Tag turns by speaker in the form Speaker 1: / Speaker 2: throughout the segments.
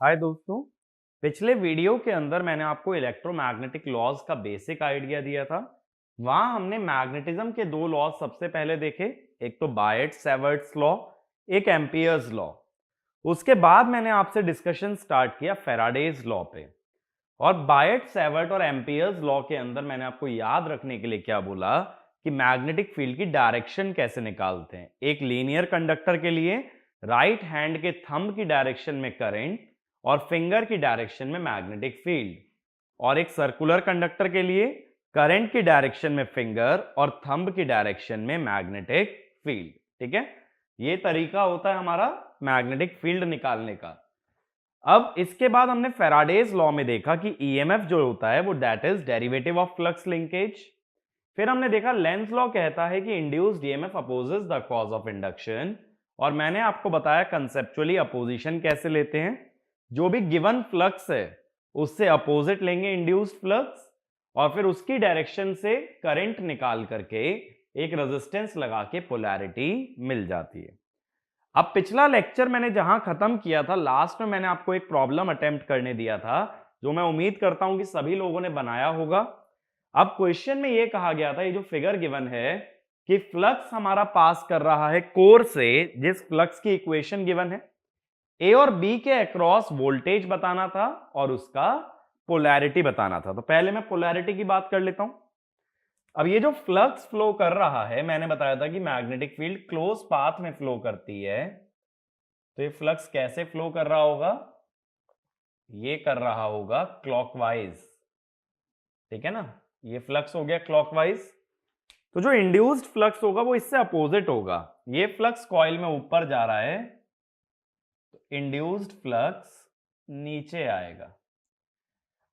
Speaker 1: हाय दोस्तों। पिछले वीडियो के अंदर मैंने आपको इलेक्ट्रोमैग्नेटिक लॉज का बेसिक आइडिया दिया था। वहां हमने मैग्नेटिज्म के दो लॉज सबसे पहले देखे, एक तो बायट सेवर्ट्स लॉ, एक एम्पियर्स लॉ। उसके बाद मैंने आपसे डिस्कशन स्टार्ट किया फेराडेज लॉ पे। और बायट सेवर्ट और एम्पियर्स लॉ के अंदर मैंने आपको याद रखने के लिए क्या बोला कि मैग्नेटिक फील्ड की डायरेक्शन कैसे निकालते हैं। एक लीनियर कंडक्टर के लिए राइट हैंड के थंब की डायरेक्शन में करंट और फिंगर की डायरेक्शन में मैग्नेटिक फील्ड, और एक सर्कुलर कंडक्टर के लिए करंट की डायरेक्शन में फिंगर और थंब की डायरेक्शन में मैग्नेटिक फील्ड। ठीक है, ये तरीका होता है हमारा मैग्नेटिक फील्ड निकालने का। अब इसके बाद हमने फेराडेज लॉ में देखा कि ईएमएफ जो होता है वो that is derivative of flux linkage. फिर हमने देखा लेंज लॉ कहता है कि induced EMF opposes the cause of induction, और मैंने आपको बताया कंसेप्चुअली अपोजिशन कैसे लेते हैं। जो भी गिवन फ्लक्स है उससे अपोजिट लेंगे इंड्यूस्ड फ्लक्स, और फिर उसकी डायरेक्शन से करंट निकाल करके एक रेजिस्टेंस लगा के पोलैरिटी मिल जाती है। अब पिछला लेक्चर मैंने जहां खत्म किया था, लास्ट में मैंने आपको एक प्रॉब्लम अटेम्प्ट करने दिया था जो मैं उम्मीद करता हूं कि सभी लोगों ने बनाया होगा। अब क्वेश्चन में यह कहा गया था, ये जो फिगर गिवन है कि फ्लक्स हमारा पास कर रहा है कोर से, जिस फ्लक्स की इक्वेशन गिवन है ए और बी के अक्रॉस वोल्टेज बताना था और उसका पोलैरिटी बताना था। तो पहले मैं पोलैरिटी की बात कर लेता हूं। अब ये जो फ्लक्स फ्लो कर रहा है, मैंने बताया था कि मैग्नेटिक फील्ड क्लोज पाथ में फ्लो करती है। तो ये फ्लक्स कैसे फ्लो कर रहा होगा? ये कर रहा होगा क्लॉकवाइज। ठीक है ना, ये फ्लक्स हो गया क्लॉकवाइज। तो जो इंड्यूस्ड फ्लक्स होगा वो इससे अपोजिट होगा। ये फ्लक्स कॉइल में ऊपर जा रहा है, तो इंड्यूस्ड फ्लक्स नीचे आएगा।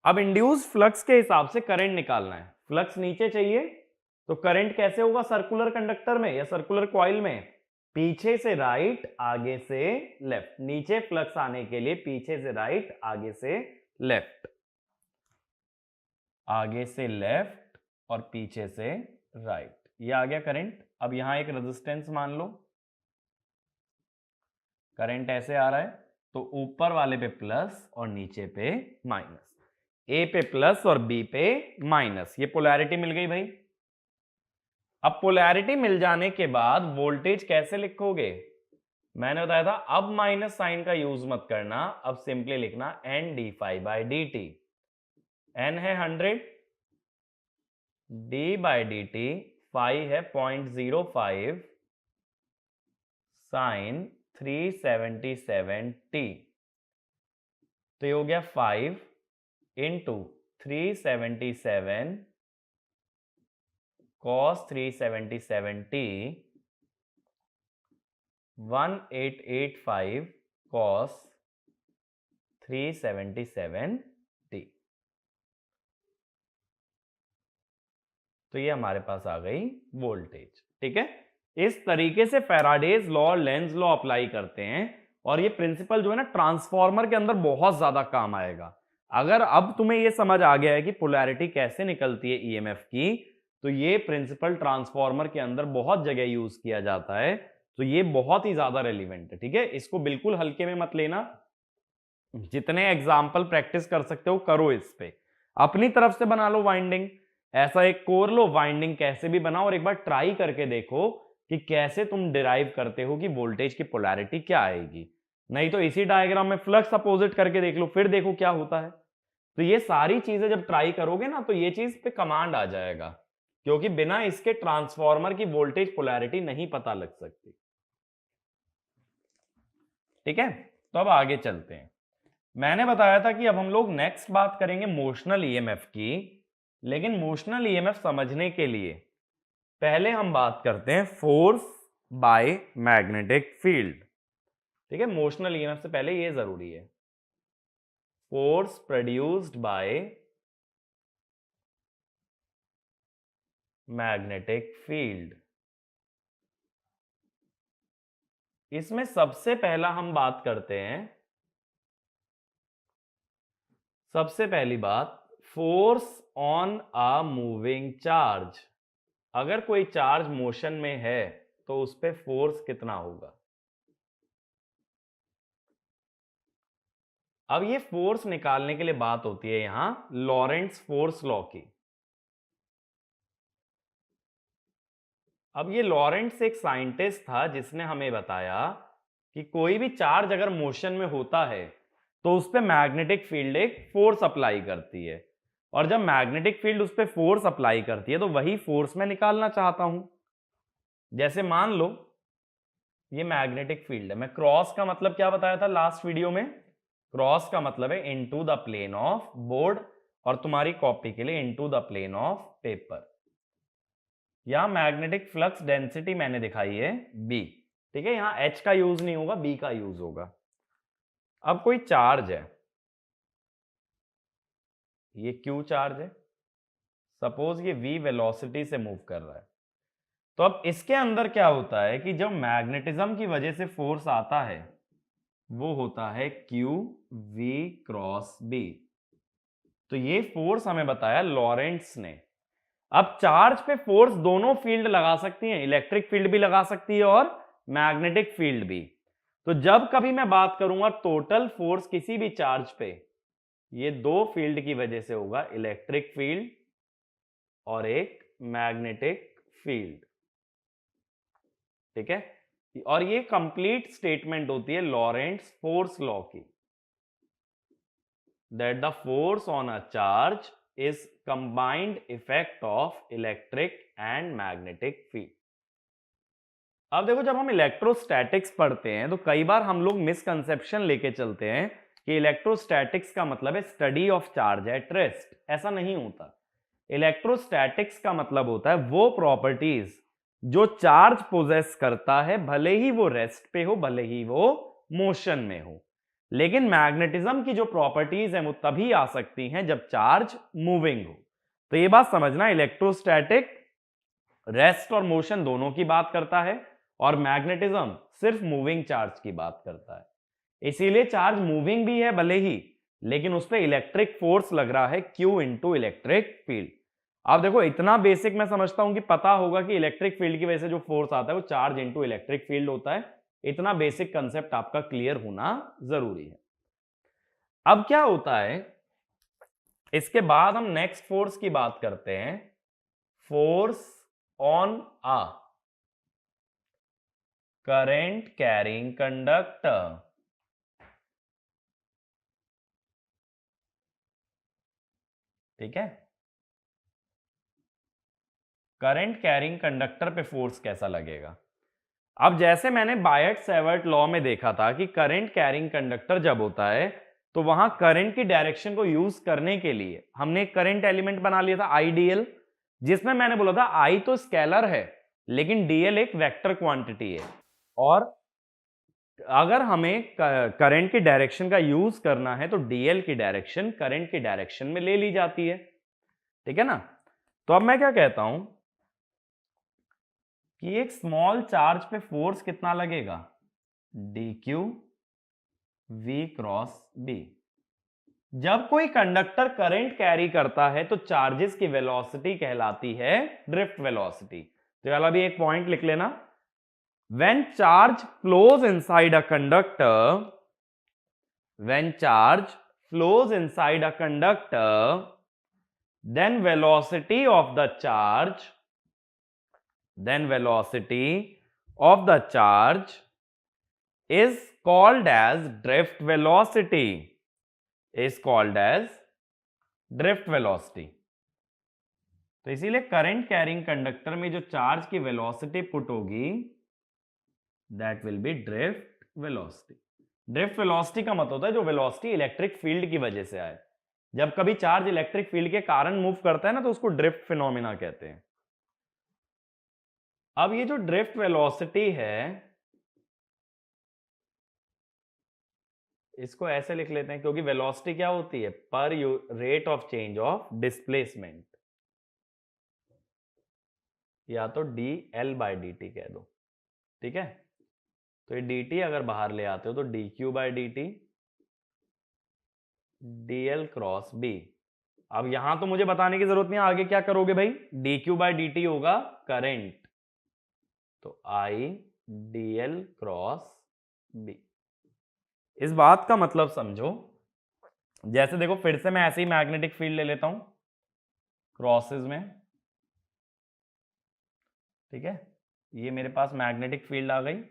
Speaker 1: अब इंड्यूस्ड फ्लक्स के हिसाब से करंट निकालना है। फ्लक्स नीचे चाहिए तो करंट कैसे होगा? सर्कुलर कंडक्टर में या सर्कुलर कॉइल में पीछे से राइट आगे से लेफ्ट। नीचे फ्लक्स आने के लिए पीछे से राइट आगे से लेफ्ट, आगे से लेफ्ट और पीछे से राइट। ये आ गया करंट। अब यहां एक रेजिस्टेंस मान लो, करंट ऐसे आ रहा है तो ऊपर वाले पे प्लस और नीचे पे माइनस, ए पे प्लस और बी पे माइनस। ये पोलैरिटी मिल गई भाई। अब पोलैरिटी मिल जाने के बाद वोल्टेज कैसे लिखोगे? मैंने बताया था अब माइनस साइन का यूज मत करना, अब सिंपली लिखना n d phi by d t. N है 100, d by d t phi है 0.05 साइन 377 टी। तो ये हो गया 5 into 377 cos 377t 1885 cos 377t। तो ये हमारे पास आ गई वोल्टेज। ठीक है, इस तरीके से फैराडेज लॉ और लेंज लॉ अप्लाई करते हैं, और ये प्रिंसिपल जो है ना ट्रांसफॉर्मर के अंदर बहुत ज्यादा काम आएगा। अगर अब तुम्हें ये समझ आ गया है कि पोलैरिटी कैसे निकलती है ईएमएफ की, तो ये प्रिंसिपल ट्रांसफॉर्मर के अंदर बहुत जगह यूज किया जाता है। तो ये बहुत ही ज्यादा रेलिवेंट है। ठीक है, इसको बिल्कुल हल्के में मत लेना। जितने एग्जाम्पल प्रैक्टिस कर सकते हो करो, इस पे अपनी तरफ से बना लो वाइंडिंग। ऐसा एक कोर लो, वाइंडिंग कैसे भी बनाओ, और एक बार ट्राई करके देखो कि कैसे तुम डिराइव करते हो कि वोल्टेज की पोलैरिटी क्या आएगी। नहीं तो इसी डायग्राम में फ्लक्स अपोजिट करके देख लो, फिर देखो क्या होता है। तो ये सारी चीजें जब ट्राई करोगे ना, तो ये चीज पे कमांड आ जाएगा, क्योंकि बिना इसके ट्रांसफॉर्मर की वोल्टेज पोलैरिटी नहीं पता लग सकती। ठीक है, तो अब आगे चलते हैं। मैंने बताया था कि अब हम लोग नेक्स्ट बात करेंगे मोशनल ईएमएफ की, लेकिन मोशनल ईएमएफ समझने के लिए पहले हम बात करते हैं फोर्स बाय मैग्नेटिक फील्ड। ठीक है, मोशनल ईएमएफ से पहले ये जरूरी है, force produced by magnetic field. इसमें सबसे पहला हम बात करते हैं, सबसे पहली बात, force on a moving charge. अगर कोई चार्ज मोशन में है तो उस पे फोर्स कितना होगा? अब ये फोर्स निकालने के लिए बात होती है यहां लॉरेंट्ज फोर्स लॉ की। अब ये लॉरेंट्ज एक साइंटिस्ट था जिसने हमें बताया कि कोई भी चार्ज अगर मोशन में होता है तो उस पर मैग्नेटिक फील्ड एक फोर्स अप्लाई करती है, और जब मैग्नेटिक फील्ड उस पर फोर्स अप्लाई करती है तो वही फोर्स मैं निकालना चाहता हूं। जैसे मान लो ये मैग्नेटिक फील्ड है, मैं क्रॉस का मतलब क्या बताया था लास्ट वीडियो में, क्रॉस का मतलब है into the plane of board, और तुम्हारी कॉपी के लिए into the plane of paper. यहां मैग्नेटिक फ्लक्स डेंसिटी मैंने दिखाई है बी, ठीक है, यहां एच का यूज नहीं होगा, बी का यूज होगा। अब कोई चार्ज है, ये क्यू चार्ज है, सपोज ये v वेलोसिटी से मूव कर रहा है, तो अब इसके अंदर क्या होता है कि जब मैग्नेटिज्म की वजह से फोर्स आता है वो होता है क्यू v क्रॉस b। तो ये फोर्स हमें बताया लॉरेंट्स ने। अब चार्ज पे फोर्स दोनों फील्ड लगा सकती हैं, इलेक्ट्रिक फील्ड भी लगा सकती है और मैग्नेटिक फील्ड भी। तो जब कभी मैं बात करूंगा टोटल फोर्स किसी भी चार्ज पे, ये दो फील्ड की वजह से होगा, इलेक्ट्रिक फील्ड और एक मैग्नेटिक फील्ड, ठीक है। और ये कंप्लीट स्टेटमेंट होती है लॉरेंट्स फोर्स लॉ की, that the force on a charge is combined effect of electric and magnetic field. अब देखो जब हम इलेक्ट्रोस्टैटिक्स पढ़ते हैं तो कई बार हम लोग मिसकंसेप्शन लेके चलते हैं कि इलेक्ट्रोस्टैटिक्स का मतलब है study of charge at rest. ऐसा नहीं होता। इलेक्ट्रोस्टैटिक्स का मतलब होता है वो प्रॉपर्टीज जो चार्ज पोजेस करता है, भले ही वो रेस्ट पे हो भले ही वो मोशन में हो। लेकिन मैग्नेटिज्म की जो प्रॉपर्टीज हैं वो तभी आ सकती हैं जब चार्ज मूविंग हो। तो ये बात समझना, इलेक्ट्रोस्टैटिक रेस्ट और मोशन दोनों की बात करता है और मैग्नेटिज्म सिर्फ मूविंग चार्ज की बात करता है। इसीलिए चार्ज मूविंग भी है भले ही, लेकिन उस पर इलेक्ट्रिक फोर्स लग रहा है Q इंटू इलेक्ट्रिक फील्ड। अब देखो इतना बेसिक मैं समझता हूं कि पता होगा कि इलेक्ट्रिक फील्ड की वजह से जो फोर्स आता है वो चार्ज इंटू इलेक्ट्रिक फील्ड होता है। इतना बेसिक कंसेप्ट आपका क्लियर होना जरूरी है। अब क्या होता है, इसके बाद हम नेक्स्ट फोर्स की बात करते हैं, force on a current carrying conductor. ठीक है, करंट कैरिंग कंडक्टर पे फोर्स कैसा लगेगा। अब जैसे मैंने बायट सेवर्ट लॉ में देखा था कि करंट कैरिंग कंडक्टर जब होता है तो वहां करंट की डायरेक्शन को यूज करने के लिए हमने एक करंट एलिमेंट बना लिया था आईडीएल, जिसमें मैंने बोला था आई तो स्केलर है लेकिन डीएल एक वेक्टर क्वांटिटी है, और अगर हमें करंट की डायरेक्शन का यूज करना है तो डीएल की डायरेक्शन करंट की डायरेक्शन में ले ली जाती है। ठीक है ना। तो अब मैं क्या कहता हूं कि एक स्मॉल चार्ज पे फोर्स कितना लगेगा, d q v cross b. जब कोई कंडक्टर करंट कैरी करता है तो चार्जेस की वेलोसिटी कहलाती है ड्रिफ्ट वेलोसिटी। तो वाला भी एक पॉइंट लिख लेना, when charge flows inside a conductor, when charge flows inside a conductor, then velocity of the charge, then velocity of the charge is called as drift velocity, is called as drift velocity। तो इसीलिए current carrying conductor में जो charge की velocity put होगी that will B drift velocity. Drift velocity का मतलब होता है जो वेलोसिटी इलेक्ट्रिक फील्ड की वजह से आए। जब कभी चार्ज इलेक्ट्रिक फील्ड के कारण मूव करता है ना तो उसको ड्रिफ्ट फिनोमिना कहते हैं। अब ये जो ड्रिफ्ट वेलोसिटी है इसको ऐसे लिख लेते हैं क्योंकि वेलोसिटी क्या होती है, पर rate of change of displacement, या तो D L by d T कह दो। ठीक है, तो ये डी टी अगर बाहर ले आते हो तो d q by d t d l cross b. अब यहां तो मुझे बताने की जरूरत नहीं, आगे क्या करोगे भाई, d q by d t होगा करंट, तो I d l cross b. इस बात का मतलब समझो जैसे देखो फिर से मैं ऐसे ही मैग्नेटिक फील्ड ले लेता हूं क्रॉसेस में, ठीक है, ये मेरे पास मैग्नेटिक फील्ड आ गई।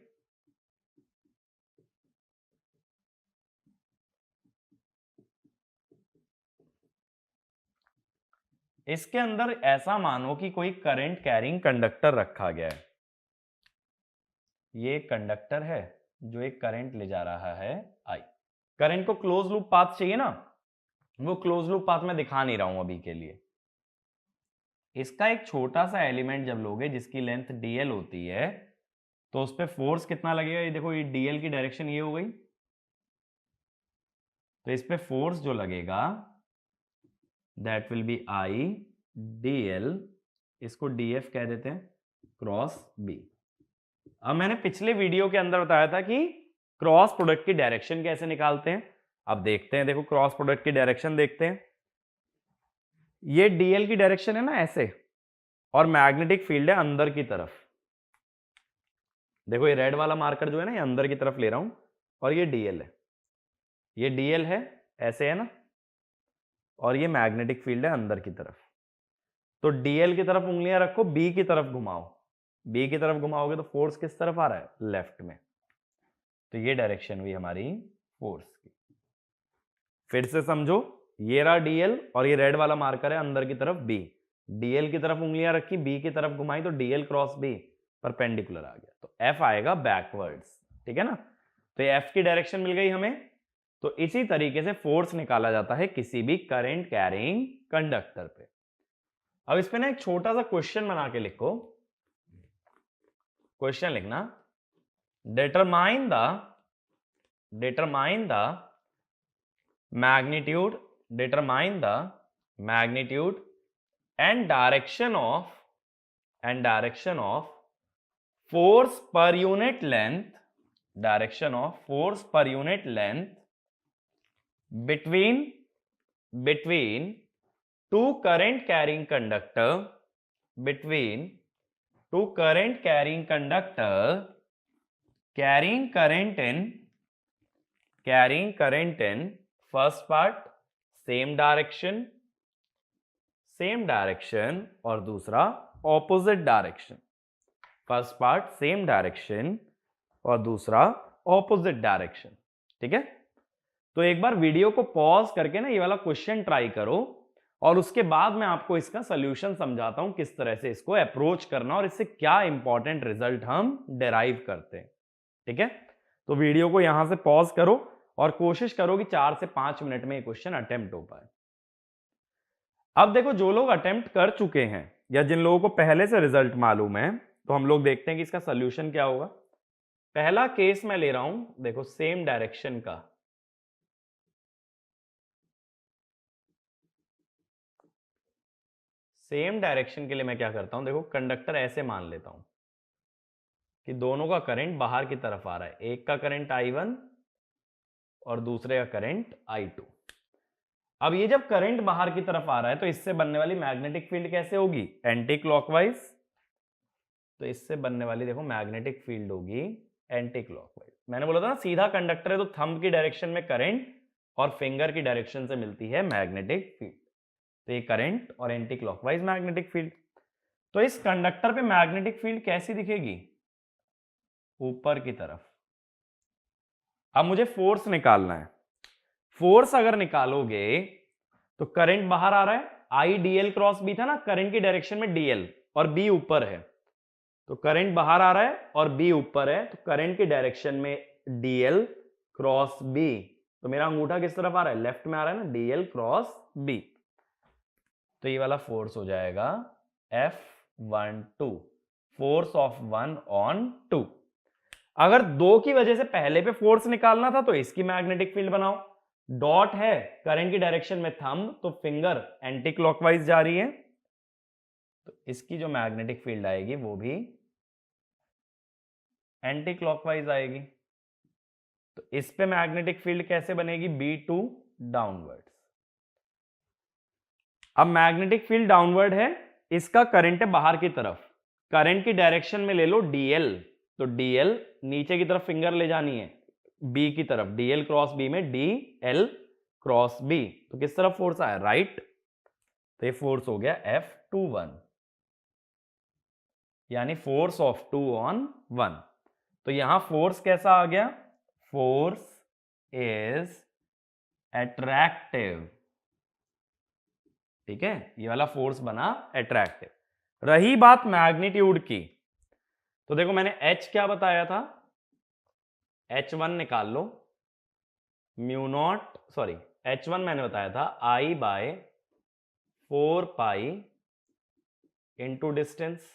Speaker 1: इसके अंदर ऐसा मानो कि कोई करंट कैरिंग कंडक्टर रखा गया है। ये कंडक्टर है जो एक करंट ले जा रहा है आई। करंट को क्लोज लूप पाथ चाहिए ना, वो क्लोज लूप पाथ मैं दिखा नहीं रहा हूं अभी के लिए। इसका एक छोटा सा एलिमेंट जब लोगे जिसकी लेंथ dl होती है, तो उस पर फोर्स कितना लगेगा, ये देखो ये dl की डायरेक्शन ये हो गई, तो इस पे फोर्स जो लगेगा that will be I dl, इसको df कह देते हैं, क्रॉस b। अब मैंने पिछले वीडियो के अंदर बताया था कि क्रॉस प्रोडक्ट की डायरेक्शन कैसे निकालते हैं। अब देखते हैं, देखो क्रॉस प्रोडक्ट की डायरेक्शन देखते हैं। ये dl की डायरेक्शन है ना ऐसे, और मैग्नेटिक फील्ड है अंदर की तरफ। देखो ये रेड वाला मार्कर जो है ना, ये अंदर की तरफ ले रहा हूं, और ये dl है, ये dl है ऐसे है ना, और ये मैग्नेटिक फील्ड है अंदर की तरफ। तो dl की तरफ उंगलियां रखो, b की तरफ घुमाओ, b की तरफ घुमाओगे तो फोर्स किस तरफ आ रहा है, लेफ्ट में। तो ये डायरेक्शन हुई हमारी फोर्स की। फिर से समझो, ये रहा dl और ये रेड वाला मार्कर है अंदर की तरफ b। dl की तरफ उंगलियां रखी, b की तरफ घुमाई तो dl क्रॉस b परपेंडिकुलर आ गया, तो f आएगा बैकवर्ड्स, ठीक है ना। तो ये f की डायरेक्शन मिल गई हमें। तो इसी तरीके से फोर्स निकाला जाता है किसी भी करंट कैरिंग कंडक्टर पे। अब इस पे ना एक छोटा सा क्वेश्चन बना के लिखो। क्वेश्चन लिखना, determine the magnitude and direction of force per unit length between two current carrying conductor carrying current in first part same direction और दूसरा opposite direction। First part same direction और दूसरा ऑपोजिट डायरेक्शन, ठीक है। तो एक बार video को pause करके ना ये वाला क्वेश्चन ट्राई करो, और उसके बाद मैं आपको इसका सॉल्यूशन समझाता हूं किस तरह से इसको अप्रोच करना और इससे क्या इंपॉर्टेंट रिजल्ट हम डिराइव करते हैं, ठीक है। तो वीडियो को यहां से पॉज करो और कोशिश करो कि 4 से 5 मिनट में ये क्वेश्चन अटेम्प्ट हो पाए। अब देखो, जो लोग अटेम्प्ट कर चुके हैं या जिन लोगों को पहले से रिजल्ट मालूम है, तो हम लोग देखते हैं कि इसका सॉल्यूशन क्या होगा। पहला केस मैं ले रहा हूं, देखो सेम डायरेक्शन का। सेम डायरेक्शन के लिए मैं क्या करता हूं, देखो कंडक्टर ऐसे मान लेता हूं कि दोनों का करंट बाहर की तरफ आ रहा है, एक का करंट I1 और दूसरे का करंट I2। अब ये जब करंट बाहर की तरफ आ रहा है तो इससे बनने वाली मैग्नेटिक फील्ड कैसे होगी, एंटी क्लॉकवाइज। तो इससे बनने वाली देखो मैग्नेटिक फील्ड होगी एंटी क्लॉकवाइज। मैंने बोला था ना सीधा कंडक्टर है तो थंब की डायरेक्शन में करंट और फिंगर की डायरेक्शन से मिलती है मैग्नेटिक फील्ड। तो ये करंट और एंटी क्लॉकवाइज मैग्नेटिक फील्ड। तो इस कंडक्टर पे मैग्नेटिक फील्ड कैसी दिखेगी, ऊपर की तरफ। अब मुझे फोर्स निकालना है। फोर्स अगर निकालोगे तो करंट बाहर आ रहा है, आई dl क्रॉस b था ना, करंट की डायरेक्शन में dl और b ऊपर है, तो करंट बाहर आ रहा है और b ऊपर है, तो करंट की डायरेक्शन में dl क्रॉस b। तो मेरा अंगूठा किस तरफ आ रहा है, लेफ्ट में आ रहा है ना, dl क्रॉस b। तो ये वाला फोर्स हो जाएगा F12, फोर्स ऑफ 1 on 2। अगर 2 की वजह से पहले पे फोर्स निकालना था तो इसकी मैग्नेटिक फील्ड बनाओ। डॉट है करंट की डायरेक्शन में थंब, तो फिंगर एंटी क्लॉकवाइज जा रही है, तो इसकी जो मैग्नेटिक फील्ड आएगी वो भी एंटी क्लॉकवाइज आएगी। तो इस पे मैग्नेटिक फील्ड कैसे बनेगी, B2 डाउनवर्ड्स। अब मैग्नेटिक फील्ड डाउनवर्ड है, इसका करंट है बाहर की तरफ, करंट की डायरेक्शन में ले लो dl, तो dl नीचे की तरफ फिंगर ले जानी है b की तरफ, dl क्रॉस b में dl क्रॉस बी, तो किस तरफ फोर्स आया, राइट, तो ये फोर्स हो गया F21, यानी फोर्स ऑफ 2 on 1। तो यहां फोर्स कैसा आ गया, फोर्स इज एट्रैक्टिव, ठीक है, ये वाला फोर्स बना एट्रैक्टिव। रही बात मैग्नीट्यूड की, तो देखो मैंने H क्या बताया था, H1 निकाल लो, म्यू नॉट, सॉरी H1 मैंने बताया था I by 4 pi into distance.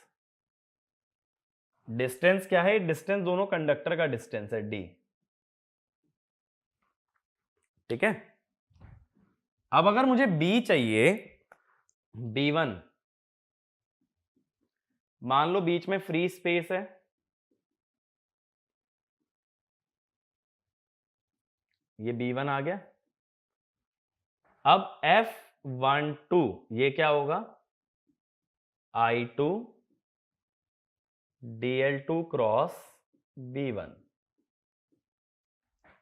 Speaker 1: Distance क्या है, डिस्टेंस दोनों कंडक्टर का डिस्टेंस है D, ठीक है। अब अगर मुझे B चाहिए, B1, मान लो बीच में फ्री स्पेस है, ये B1 आ गया। अब F12 ये क्या होगा, I2 dl2 क्रॉस B1,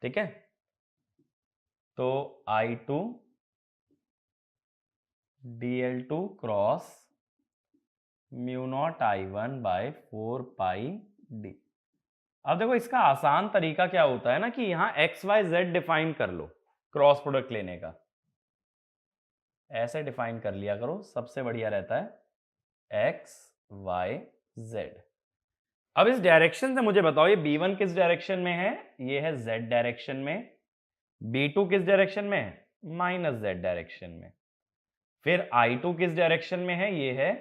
Speaker 1: ठीक है। तो I2 dl2 cross mu naught I1 by 4 pi d। अब देखो इसका आसान तरीका क्या होता है ना कि यहां एक्स वाई जेड डिफाइन कर लो, क्रॉस प्रोडक्ट लेने का ऐसे डिफाइन कर लिया करो, सबसे बढ़िया रहता है एक्स वाई जेड। अब इस डायरेक्शन से मुझे बताओ ये B1 किस डायरेक्शन में है, ये है Z डायरेक्शन में, B2 किस डायरेक्शन में है, माइनस Z डायरेक्शन में, फिर I2 किस डायरेक्शन में है, ये है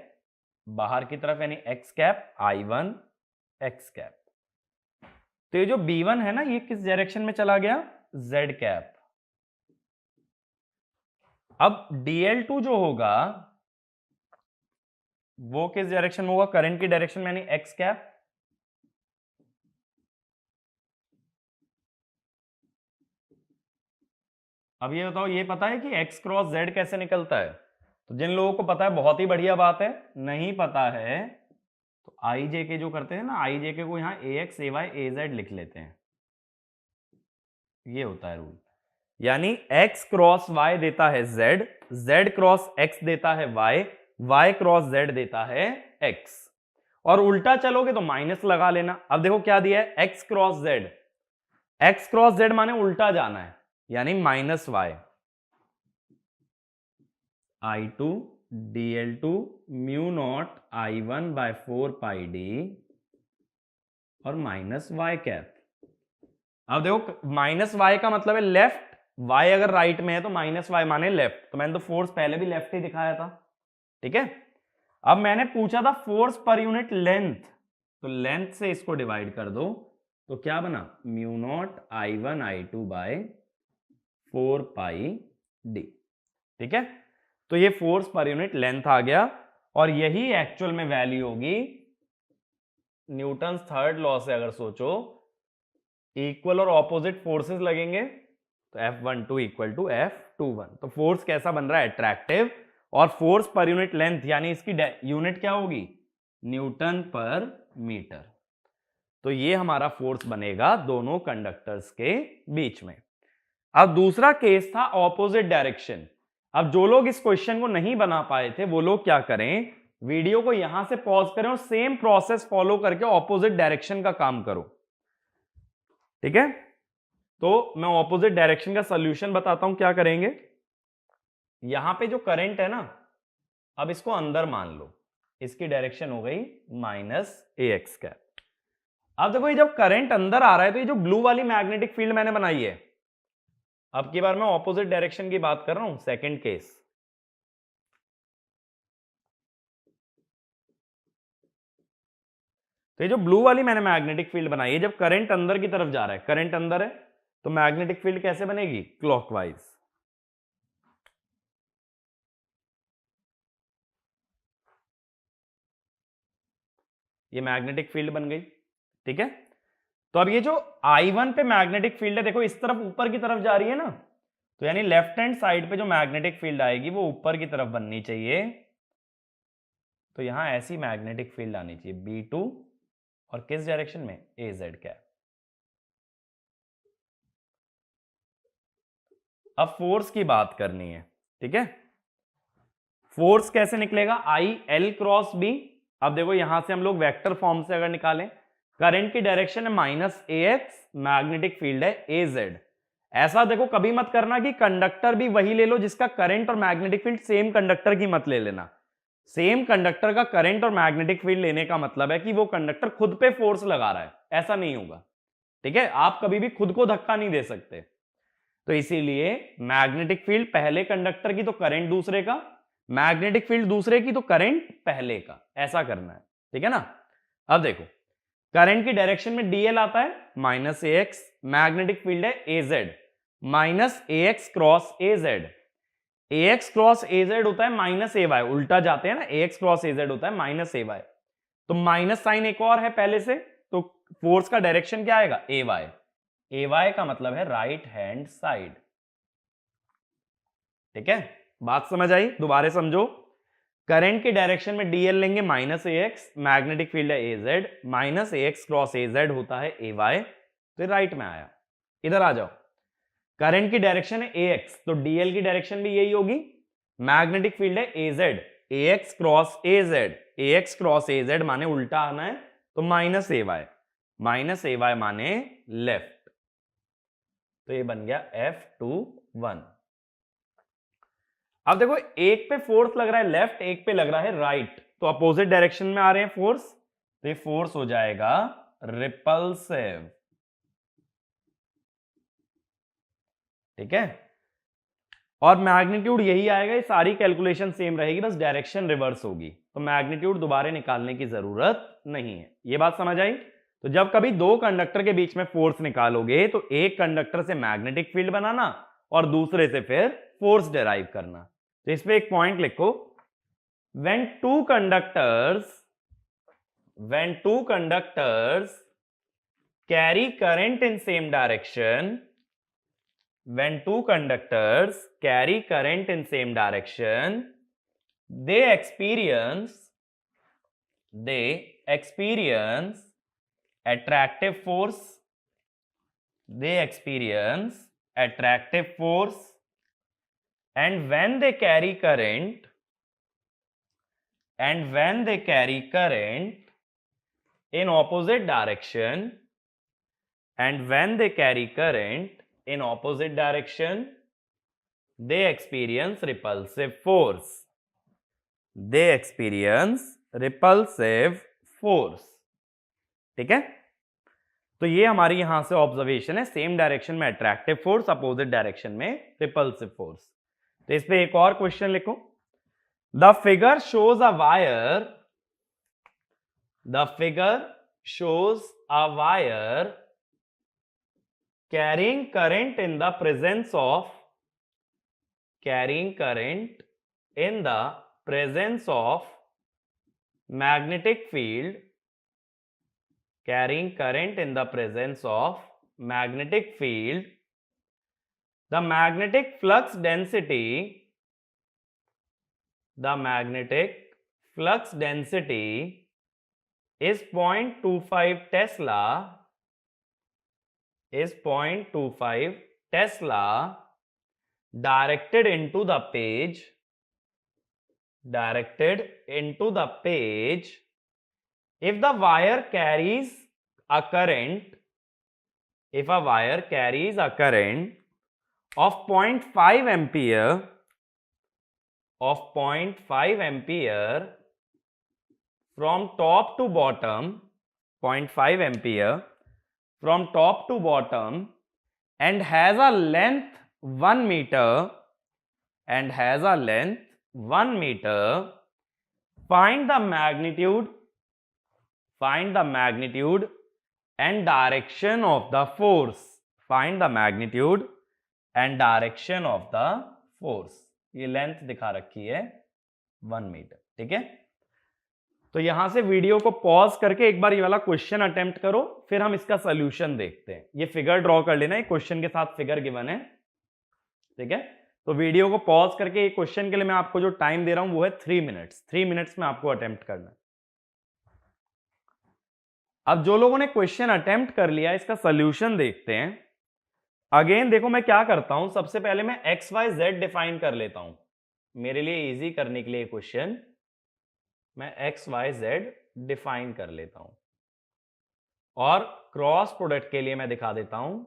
Speaker 1: बाहर की तरफ यानी x cap, I1 x cap. तो ये जो B1 है ना ये किस डायरेक्शन में चला गया, Z कैप। अब dl2 जो होगा वो किस डायरेक्शन में होगा, करंट की डायरेक्शन में यानी x कैप। अब ये बताओ, ये पता है कि x क्रॉस z कैसे निकलता है, तो जिन लोगों को पता है बहुत ही बढ़िया बात है, नहीं पता है तो आई जे के जो करते हैं ना, आई जे के को यहां ax ay az लिख लेते हैं, ये होता है रूल। यानी x क्रॉस y देता है z, z क्रॉस x देता है y, y क्रॉस z देता है x, और उल्टा चलोगे तो माइनस लगा लेना। अब देखो क्या दिया है, x cross z, x cross z माने उल्टा जाना है यानी minus y, I2 dl2 mu naught I1 by 4 pi d और माइनस y कैप। अब देखो माइनस y का मतलब है लेफ्ट, y अगर राइट में है तो माइनस y माने लेफ्ट, तो मैंने तो फोर्स पहले भी लेफ्ट ही दिखाया था, ठीक है। अब मैंने पूछा था फोर्स पर यूनिट लेंथ, तो लेंथ से इसको डिवाइड कर दो, तो क्या बना, mu naught I1 I2 by 4 pi d, ठीक है। तो ये फोर्स पर यूनिट लेंथ आ गया, और यही एक्चुअल में वैल्यू होगी न्यूटन थर्ड लॉ से। अगर सोचो इक्वल और ऑपोजिट फोर्सेस लगेंगे तो F12 इक्वल टू F21, तो फोर्स कैसा बन रहा है, अट्रैक्टिव, और फोर्स पर यूनिट लेंथ यानी इसकी यूनिट क्या होगी, न्यूटन पर मीटर। तो ये हमारा फोर्स बनेगा दोनों कंडक्टर्स के बीच में। अब दूसरा केस था ऑपोजिट डायरेक्शन। अब जो लोग इस क्वेश्चन को नहीं बना पाए थे वो लोग क्या करें, वीडियो को यहां से पॉज करें और सेम प्रोसेस फॉलो करके ऑपोजिट डायरेक्शन का काम करो, ठीक है। तो मैं ऑपोजिट डायरेक्शन का सॉल्यूशन बताता हूं क्या करेंगे। यहां पे जो करंट है ना, अब इसको अंदर मान लो, इसकी डायरेक्शन हो गई माइनस ax कैप। अब देखो ये जब करंट अंदर आ रहा है तो ये जो ब्लू वाली मैग्नेटिक फील्ड मैंने बनाई है, अब की बार मैं ऑपोजिट डायरेक्शन की बात कर रहा हूं, सेकंड केस। तो ये जो ब्लू वाली मैंने मैग्नेटिक फील्ड बनाई है, जब करंट अंदर की तरफ जा रहा है, करंट अंदर है तो मैग्नेटिक फील्ड कैसे बनेगी, क्लॉकवाइज। ये मैग्नेटिक फील्ड बन गई, ठीक है। तो अब ये जो I1 पे मैग्नेटिक फील्ड है, देखो इस तरफ ऊपर की तरफ जा रही है ना, तो यानी लेफ्ट हैंड साइड पे जो मैग्नेटिक फील्ड आएगी वो ऊपर की तरफ बननी चाहिए। तो यहां ऐसी मैग्नेटिक फील्ड आनी चाहिए B2, और किस डायरेक्शन में, AZ कैप। अब फोर्स की बात करनी है, ठीक है। फोर्स कैसे निकलेगा, आई एल क्रॉस बी। अब देखो यहां से हम लोग वेक्टर फॉर्म से अगर निकालें, करंट की डायरेक्शन है minus A X, magnetic field है ए जेड। ऐसा देखो कभी मत करना कि कंडक्टर भी वही ले लो जिसका करंट और मैग्नेटिक फील्ड सेम कंडक्टर की मत ले लेना। सेम कंडक्टर का करंट और मैग्नेटिक फील्ड लेने का मतलब है कि वो कंडक्टर खुद पे फोर्स लगा रहा है, ऐसा नहीं होगा, ठीक है। आप कभी भी खुद को धक्का नहीं दे सकते। तो इसीलिए मैग्नेटिक फील्ड पहले कंडक्टर की तो करंट दूसरे का, मैग्नेटिक फील्ड दूसरे की तो करंट पहले का, ऐसा करना है, ठीक है ना। अब देखो करंट की डायरेक्शन में डीएल आता है minus A X, magnetic field है A Z, minus A X cross A Z. A X cross A Z होता है माइनस ए वाई, उल्टा जाते हैं ना, A X cross A Z होता है माइनस ए वाई। तो माइनस साइन एक और है पहले से, तो फोर्स का डायरेक्शन क्या आएगा, ए वाई। ए वाई का मतलब है राइट हैंड साइड, ठीक है। बात समझ आई, दोबारा समझो। करंट के डायरेक्शन में डीएल लेंगे minus A X, magnetic field है A Z, minus A X cross A Z होता है ए वाई, तो राइट में आया। इधर आ जाओ, करंट की डायरेक्शन है ए एक्स, तो डीएल की डायरेक्शन भी यही होगी। मैग्नेटिक फील्ड है A Z, A X cross A Z, A X cross A Z माने उल्टा आना है, तो minus A Y, minus A Y माने लेफ्ट, तो ये बन गया F21। अब देखो एक पे फोर्स लग रहा है लेफ्ट, एक पे लग रहा है राइट, तो अपोजिट डायरेक्शन में आ रहे हैं फोर्स, तो ये फोर्स हो जाएगा रिपल्सिव, ठीक है। और मैग्नीट्यूड यही आएगा, ये सारी कैलकुलेशन सेम रहेगी, बस डायरेक्शन रिवर्स होगी, तो मैग्नीट्यूड दोबारा निकालने की जरूरत नहीं है। ये बात समझ आई। तो जब कभी दो कंडक्टर के बीच में फोर्स निकालोगे तो एक कंडक्टर से मैग्नेटिक फील्ड बनाना और दूसरे से फिर फोर्स डिराइव करना। तो इस पे एक पॉइंट लिखो, when two conductors carry current in same direction, when two conductors carry current in same direction, they experience attractive force, they experience attractive force, and when they carry current in opposite direction, they experience repulsive force, ठीक है। तो ये हमारी यहां से observation है, same direction में attractive force, opposite direction में रिपल्सिव फोर्स। तो इस पे एक और क्वेश्चन लिखो, the figure shows a wire carrying current in the presence of magnetic field, the magnetic flux density is 0.25 Tesla, directed into the page if the wire carries a current of 0.5 ampere from top to bottom, 0.5 ampere from top to bottom, and has a length 1 meter, find the magnitude and direction of the force, ये length दिखा रखी है 1 metre, ठीक है। तो यहां से video को पॉज करके एक बार ये वाला क्वेश्चन अटेम्प्ट करो, फिर हम इसका सॉल्यूशन देखते हैं। ये फिगर ड्रॉ कर लेना, एक क्वेश्चन के साथ फिगर गिवन है, ठीक है। तो वीडियो को पॉज करके एक क्वेश्चन के लिए मैं आपको जो टाइम दे रहा हूं वो है 3 मिनट्स, 3 मिनट्स में आपको अटेम्प्ट करना है। अब जो लोगों ने क्वेश्चन अटेम्प्ट कर लिया, इसका सॉल्यूशन देखते हैं। अगेन देखो मैं क्या करता हूं, सबसे पहले मैं एक्स वाई जेड डिफाइन कर लेता हूं मेरे लिए इजी करने के लिए क्वेश्चन। मैं एक्स वाई जेड डिफाइन कर लेता हूं और क्रॉस प्रोडक्ट के लिए मैं दिखा देता हूं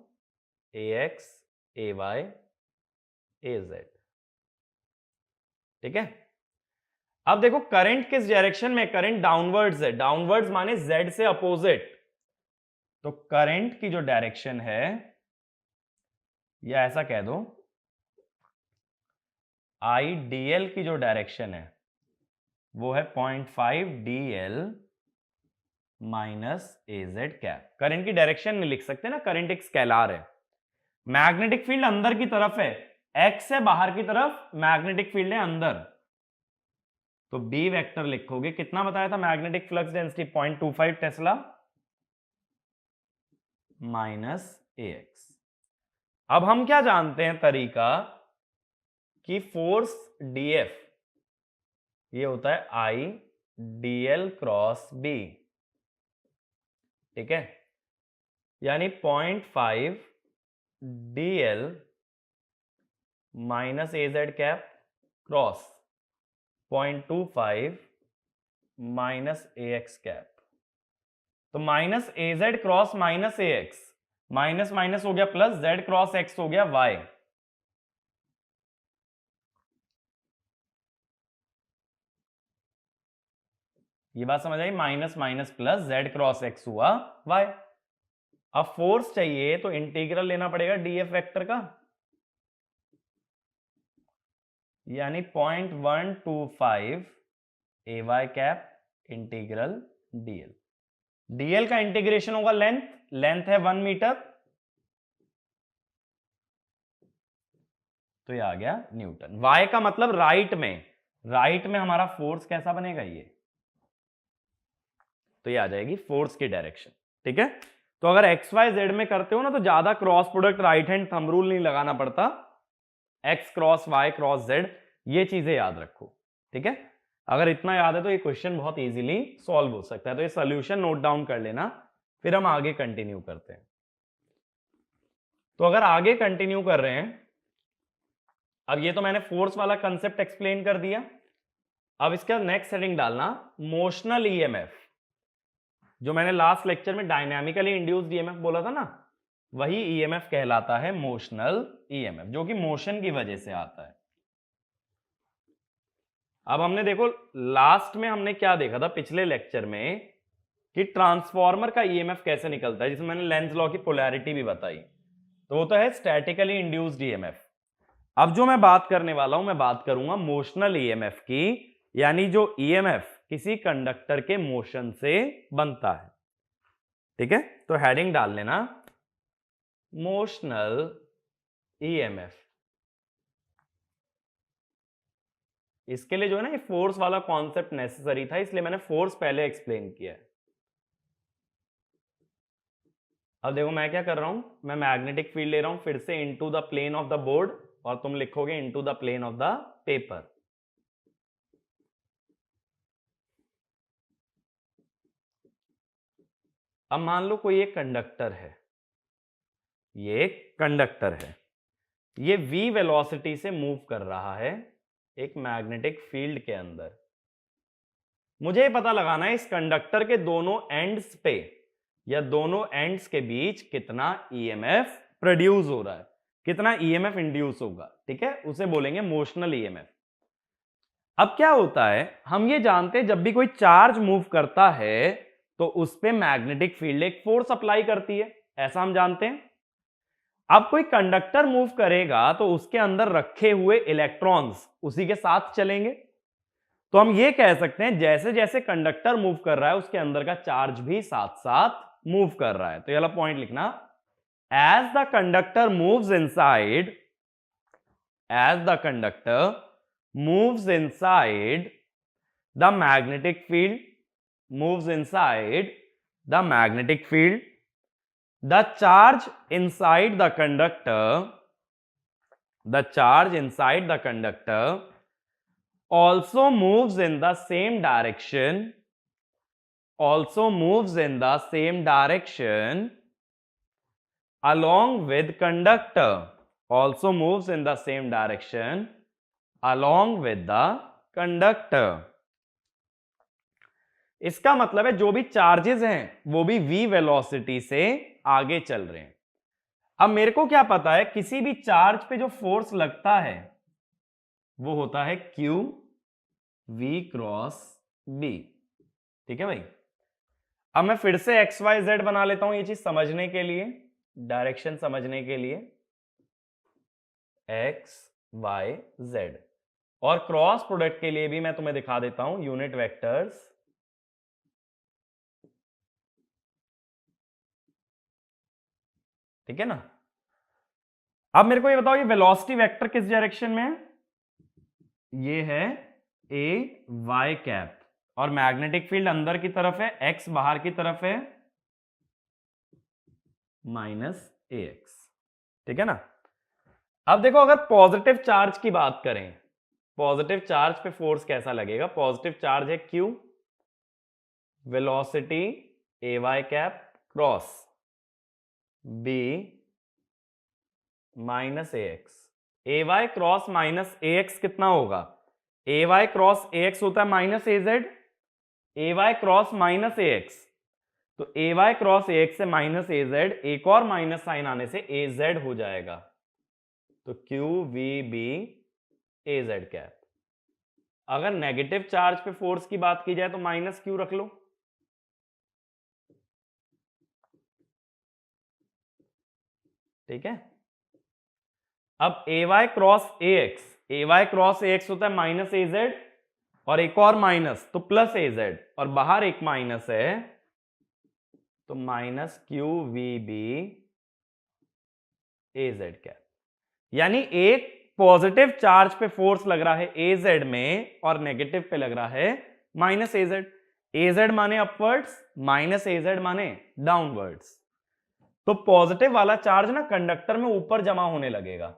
Speaker 1: ए X A Y A Z. ठीक है, अब देखो करंट किस डायरेक्शन में, करंट डाउनवर्ड्स है, डाउनवर्ड्स माने जेड से अपोजिट। तो करंट की जो डायरेक्शन है, या ऐसा कह दो आई डीएल की जो डायरेक्शन है वो है 0.5 dl minus A z cap. Current की डायरेक्शन नहीं लिख सकते ना, करंट एक स्केलार है। मैग्नेटिक फील्ड अंदर की तरफ है, एक्स है बाहर की तरफ, मैग्नेटिक फील्ड है अंदर। तो बी वेक्टर लिखोगे, कितना बताया था magnetic flux density 0.25 tesla minus A X. अब हम क्या जानते हैं तरीका कि फोर्स डीएफ ये होता है आई डीएल क्रॉस बी। ठीक है, यानी 0.5 dl minus A z cap cross 0.25 minus A x cap. तो minus A Z cross minus A x, minus minus हो गया प्लस, जेड क्रॉस एक्स हो गया वाई। ये बात समझ आई, minus minus plus Z cross X हुआ वाई। अब फोर्स चाहिए तो इंटीग्रल लेना पड़ेगा डीएफ वेक्टर का, यानी 0.125 A Y cap integral DL. DL का इंटीग्रेशन होगा लेंथ, लेंथ है 1 मीटर, तो ये आ गया न्यूटन। वाई का मतलब राइट में, राइट में हमारा फोर्स कैसा बनेगा ये, तो ये आ जाएगी फोर्स की डायरेक्शन। ठीक है, तो अगर एक्स वाई जेड में करते हो ना तो ज्यादा cross product right hand thumb rule नहीं लगाना पड़ता, x cross y cross z ये चीजें याद रखो। ठीक है, अगर इतना याद है तो ये क्वेश्चन बहुत इजीली सॉल्व हो सकता है। तो ये सॉल्यूशन नोट डाउन कर लेना, फिर हम आगे कंटिन्यू करते हैं। तो अगर आगे कंटिन्यू कर रहे हैं, अब ये तो मैंने फोर्स वाला कंसेप्ट एक्सप्लेन कर दिया। अब इसका नेक्स्ट हेडिंग डालना मोशनल ईएमएफ। जो मैंने लास्ट लेक्चर में डायनामिकली इंड्यूस्ड ईएमएफ बोला था ना, वही ईएमएफ कहलाता है मोशनल ईएमएफ, जो कि मोशन की वजह से आता है। अब हमने देखो लास्ट में हमने क्या देखा था पिछले लेक्चर में, कि ट्रांसफॉर्मर का ईएमएफ कैसे निकलता है, जिसमें मैंने लेंज लॉ की पोलैरिटी भी बताई। तो वो तो है स्टैटिकली इंड्यूस्ड ईएमएफ। अब जो मैं बात करने वाला हूं, मैं बात करूंगा मोशनल ईएमएफ की, यानी जो ईएमएफ किसी कंडक्टर के मोशन से बनता है। ठीक है, तो हेडिंग डाल लेना मोशनल ईएमएफ। इसके लिए जो है ना ये फोर्स वाला कॉन्सेप्ट नेसेसरी था, इसलिए मैंने फोर्स पहले एक्सप्लेन किया है। अब देखो मैं क्या कर रहा हूं, मैं मैग्नेटिक फील्ड ले रहा हूं फिर से into the plane of the board, और तुम लिखोगे into the plane of the paper. अब मान लो कोई एक कंडक्टर है, ये एक कंडक्टर है, ये v वेलोसिटी से मूव कर रहा है एक मैग्नेटिक फील्ड के अंदर। मुझे पता लगाना है इस कंडक्टर के दोनों एंड्स पे या दोनों एंड्स के बीच कितना ईएमएफ प्रोड्यूस हो रहा है, कितना ईएमएफ इंड्यूस होगा। ठीक है, उसे बोलेंगे मोशनल ईएमएफ। अब क्या होता है, हम ये जानते हैं जब भी कोई चार्ज मूव करता है तो उस पे मैग्नेटिक फील्ड एक फोर्स अप्लाई करती है, ऐसा हम जानते हैं। अब कोई कंडक्टर मूव करेगा तो उसके अंदर रखे हुए इलेक्ट्रॉन्स उसी के साथ चलेंगे। तो हम ये कह सकते हैं जैसे जैसे कंडक्टर मूव कर रहा है उसके अंदर का चार्ज भी साथ साथ मूव कर रहा है। तो ये वाला पॉइंट लिखना, as the conductor moves inside, as the conductor moves inside the magnetic field, moves inside the magnetic field, the charge inside the conductor, the charge inside the conductor also moves in the same direction, also moves in the same direction along with conductor also moves in the same direction along with the conductor. इसका मतलब है जो भी charges हैं वो भी v velocity से आगे चल रहे हैं। अब मेरे को क्या पता है, किसी भी चार्ज पे जो फोर्स लगता है वो होता है q v क्रॉस b। ठीक है भाई। अब मैं फिर से एक्स वाई जेड बना लेता हूं ये चीज समझने के लिए, डायरेक्शन समझने के लिए, एक्स वाई जेड। और क्रॉस प्रोडक्ट के लिए भी मैं तुम्हें दिखा देता हूं यूनिट वेक्टर्स। ठीक है ना। अब मेरे को ये बताओ, ये वेलोसिटी वेक्टर किस डायरेक्शन में है? ये है ए वाई कैप, और मैग्नेटिक फील्ड अंदर की तरफ है, एक्स बाहर की तरफ है, माइनस ए एक्स। ठीक है ना। अब देखो, अगर पॉजिटिव चार्ज की बात करें, पॉजिटिव चार्ज पे फोर्स कैसा लगेगा? पॉजिटिव चार्ज है Q, velocity A Y cap cross B minus A X. A Y cross minus A X कितना होगा? A Y cross A X होता है minus A Z, A Y cross minus A X, तो A Y cross A X से minus A Z, एक और minus sign आने से ए जेड हो जाएगा, तो q v b a z cap. अगर नेगेटिव चार्ज पे फोर्स की बात की जाए तो माइनस क्यू रख लो। ठीक है। अब A Y cross A X, A Y cross A X होता है माइनस ए जेड, और एक और माइनस तो प्लस ए जेड, और बाहर एक माइनस है तो minus q v b a z cap. यानी एक पॉजिटिव चार्ज पे फोर्स लग रहा है ए जेड में, और नेगेटिव पे लग रहा है minus A Z. A Z माने अपवर्ड्स, माइनस ए जेड माने डाउनवर्ड्स। तो पॉजिटिव वाला चार्ज ना कंडक्टर में ऊपर जमा होने लगेगा,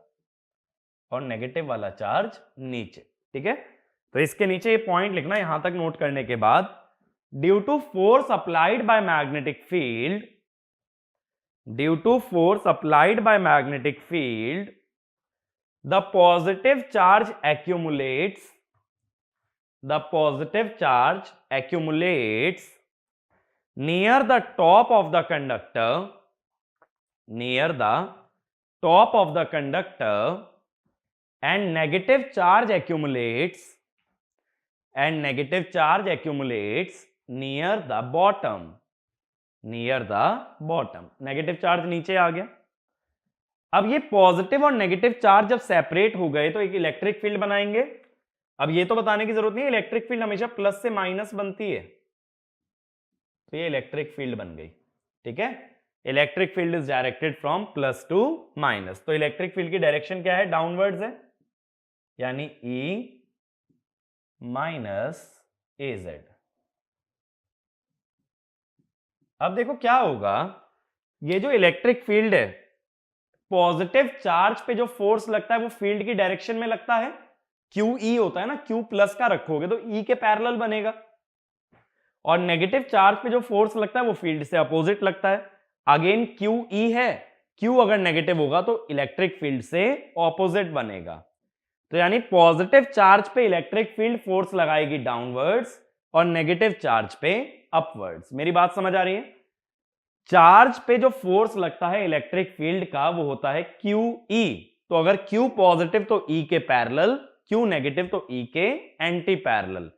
Speaker 1: और नेगेटिव वाला चार्ज नीचे। ठीक है। तो इसके नीचे ये पॉइंट लिखना, यहां तक नोट करने के बाद, due to force applied by magnetic field, due to force applied by magnetic field, the positive charge accumulates, the positive charge accumulates near the top of the conductor, near the top of the conductor, and negative charge accumulates, and negative charge accumulates near the bottom, near the bottom। Negative charge नीचे आ गया। अब ये positive और negative charge जब separate हो गए तो एक इलेक्ट्रिक फील्ड बनाएंगे। अब ये तो बताने की जरूरत नहीं है, इलेक्ट्रिक फील्ड हमेशा प्लस से माइनस बनती है, तो ये इलेक्ट्रिक फील्ड बन गई। ठीक है। Electric field is directed from plus two minus, तो इलेक्ट्रिक फील्ड की डायरेक्शन क्या है? डाउनवर्ड्स है, यानी E माइनस ए जेड। अब देखो क्या होगा, ये जो इलेक्ट्रिक फील्ड है, पॉजिटिव चार्ज पे जो फोर्स लगता है वो फील्ड की डायरेक्शन में लगता है, क्यू ई होता है ना, क्यू प्लस का रखोगे तो ई के पैरेलल बनेगा, और नेगेटिव चार्ज पे जो फोर्स लगता है वो फील्ड से अपोजिट लगता है। अगेन क्यू ई है, क्यू अगर नेगेटिव होगा तो इलेक्ट्रिक फील्ड से ऑपोजिट बनेगा। तो यानी पॉजिटिव चार्ज पे इलेक्ट्रिक फील्ड फोर्स लगाएगी डाउनवर्ड्स, और नेगेटिव चार्ज पे अपवर्ड्स। मेरी बात समझ आ रही है? चार्ज पे जो फोर्स लगता है इलेक्ट्रिक फील्ड का वो होता है क्यू ई, तो अगर क्यू पॉजिटिव तो ई के पैरेलल, क्यू नेगेटिव तो ई के एंटी पैरेलल।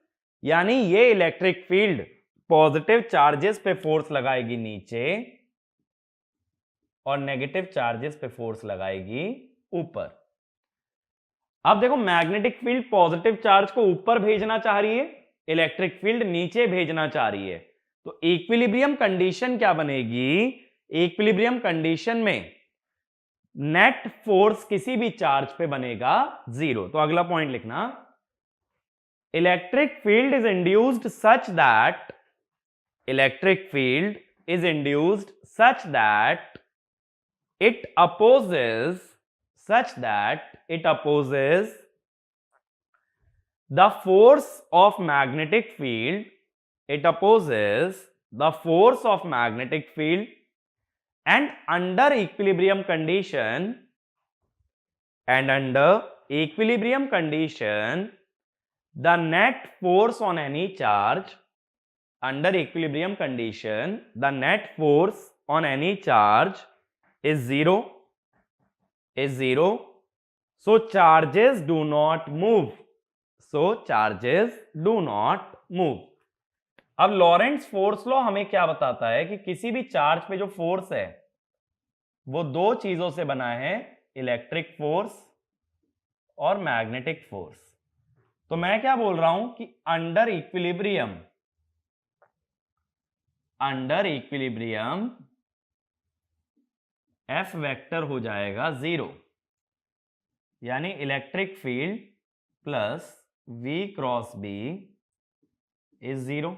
Speaker 1: यानी ये इलेक्ट्रिक फील्ड पॉजिटिव चार्जेस पे फोर्स लगाएगी नीचे, और नेगेटिव चार्जेस पे फोर्स लगाएगी ऊपर। अब देखो, मैग्नेटिक फील्ड पॉजिटिव चार्ज को ऊपर भेजना चाह रही है, इलेक्ट्रिक फील्ड नीचे भेजना चाह रही है, तो इक्विलिब्रियम कंडीशन क्या बनेगी? इक्विलिब्रियम कंडीशन में नेट फोर्स किसी भी चार्ज पे बनेगा जीरो। तो अगला पॉइंट लिखना, electric field is induced such that, electric field is induced such that it opposes, such that it opposes the force of magnetic field, it opposes the force of magnetic field and under equilibrium condition the net force on any charge under equilibrium condition the net force on any charge is zero so charges do not move अब लॉरेंट्ज force law हमें क्या बताता है कि किसी भी charge पे जो फोर्स है वो दो चीजों से बना है, इलेक्ट्रिक फोर्स और मैग्नेटिक फोर्स। तो मैं क्या बोल रहा हूं कि अंडर इक्विलिब्रियम एफ वेक्टर हो जाएगा जीरो, यानी electric field plus v cross b is zero.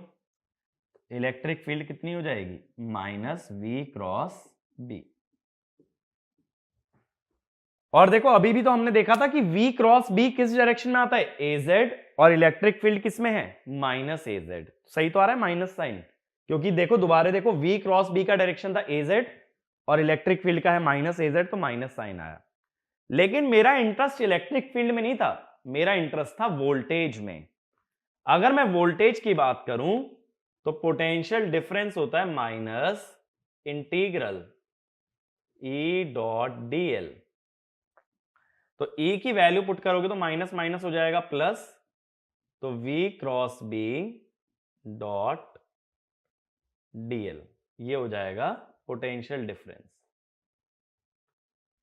Speaker 1: Electric field कितनी हो जाएगी? Minus v cross b. और देखो अभी भी तो हमने देखा था कि v क्रॉस बी किस डायरेक्शन में आता है? az, और इलेक्ट्रिक फील्ड किस में है? Minus az। सही तो आ रहा है माइनस साइन, क्योंकि देखो दोबारा देखो v क्रॉस बी का डायरेक्शन था az और इलेक्ट्रिक फील्ड का है माइनस az, तो माइनस साइन आया। लेकिन मेरा इंटरेस्ट इलेक्ट्रिक फील्ड में नहीं था, मेरा इंटरेस्ट था वोल्टेज में। अगर मैं वोल्टेज की बात करूं तो पोटेंशियल डिफरेंस होता है minus integral E dot dl। तो E की वैल्यू पुट करोगे तो माइनस माइनस हो जाएगा प्लस, तो v cross b dot dl, ये हो जाएगा पोटेंशियल डिफरेंस।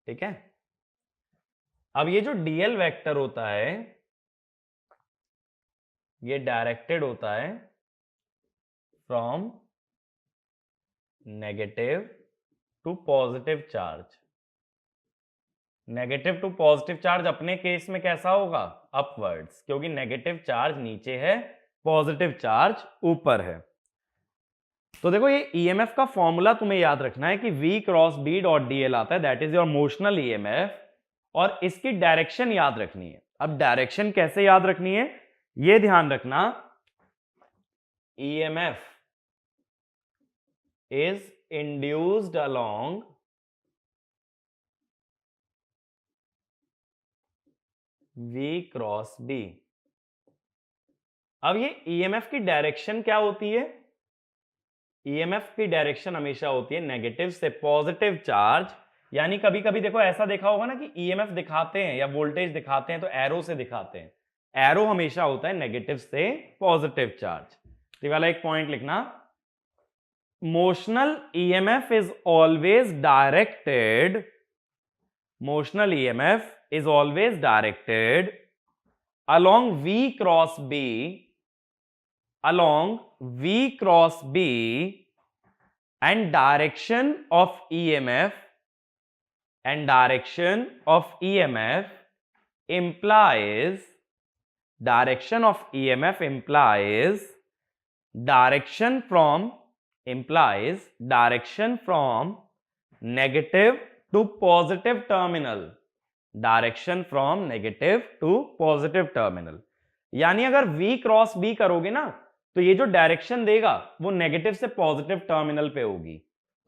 Speaker 1: ठीक है, अब ये जो dl वेक्टर होता है ये डायरेक्टेड होता है from negative to positive charge. Negative to positive charge अपने केस में कैसा होगा? अपवर्ड्स, क्योंकि नेगेटिव चार्ज नीचे है, पॉजिटिव चार्ज ऊपर है। तो देखो ये ईएमएफ का फॉर्मूला तुम्हें याद रखना है कि v cross b dot dl आता है, that is your motional EMF, और इसकी डायरेक्शन याद रखनी है। अब डायरेक्शन कैसे याद रखनी है ये ध्यान रखना। EMF is induced along V cross B। अब ये EMF की डायरेक्शन क्या होती है? EMF की डायरेक्शन हमेशा होती है नेगेटिव से पॉजिटिव चार्ज, यानी कभी कभी देखो ऐसा देखा होगा ना कि EMF दिखाते हैं या वोल्टेज दिखाते हैं तो एरो से दिखाते हैं, एरो हमेशा होता है नेगेटिव से पॉजिटिव चार्ज। तो वाला एक पॉइंट लिखना, motional EMF is always directed, motional EMF is always directed along V cross B, along V cross B, and direction of EMF implies direction of EMF implies direction from negative to positive terminal, direction from negative to positive terminal. यानी अगर V cross B करोगे ना तो ये जो direction देगा वो negative से पॉजिटिव टर्मिनल पे होगी,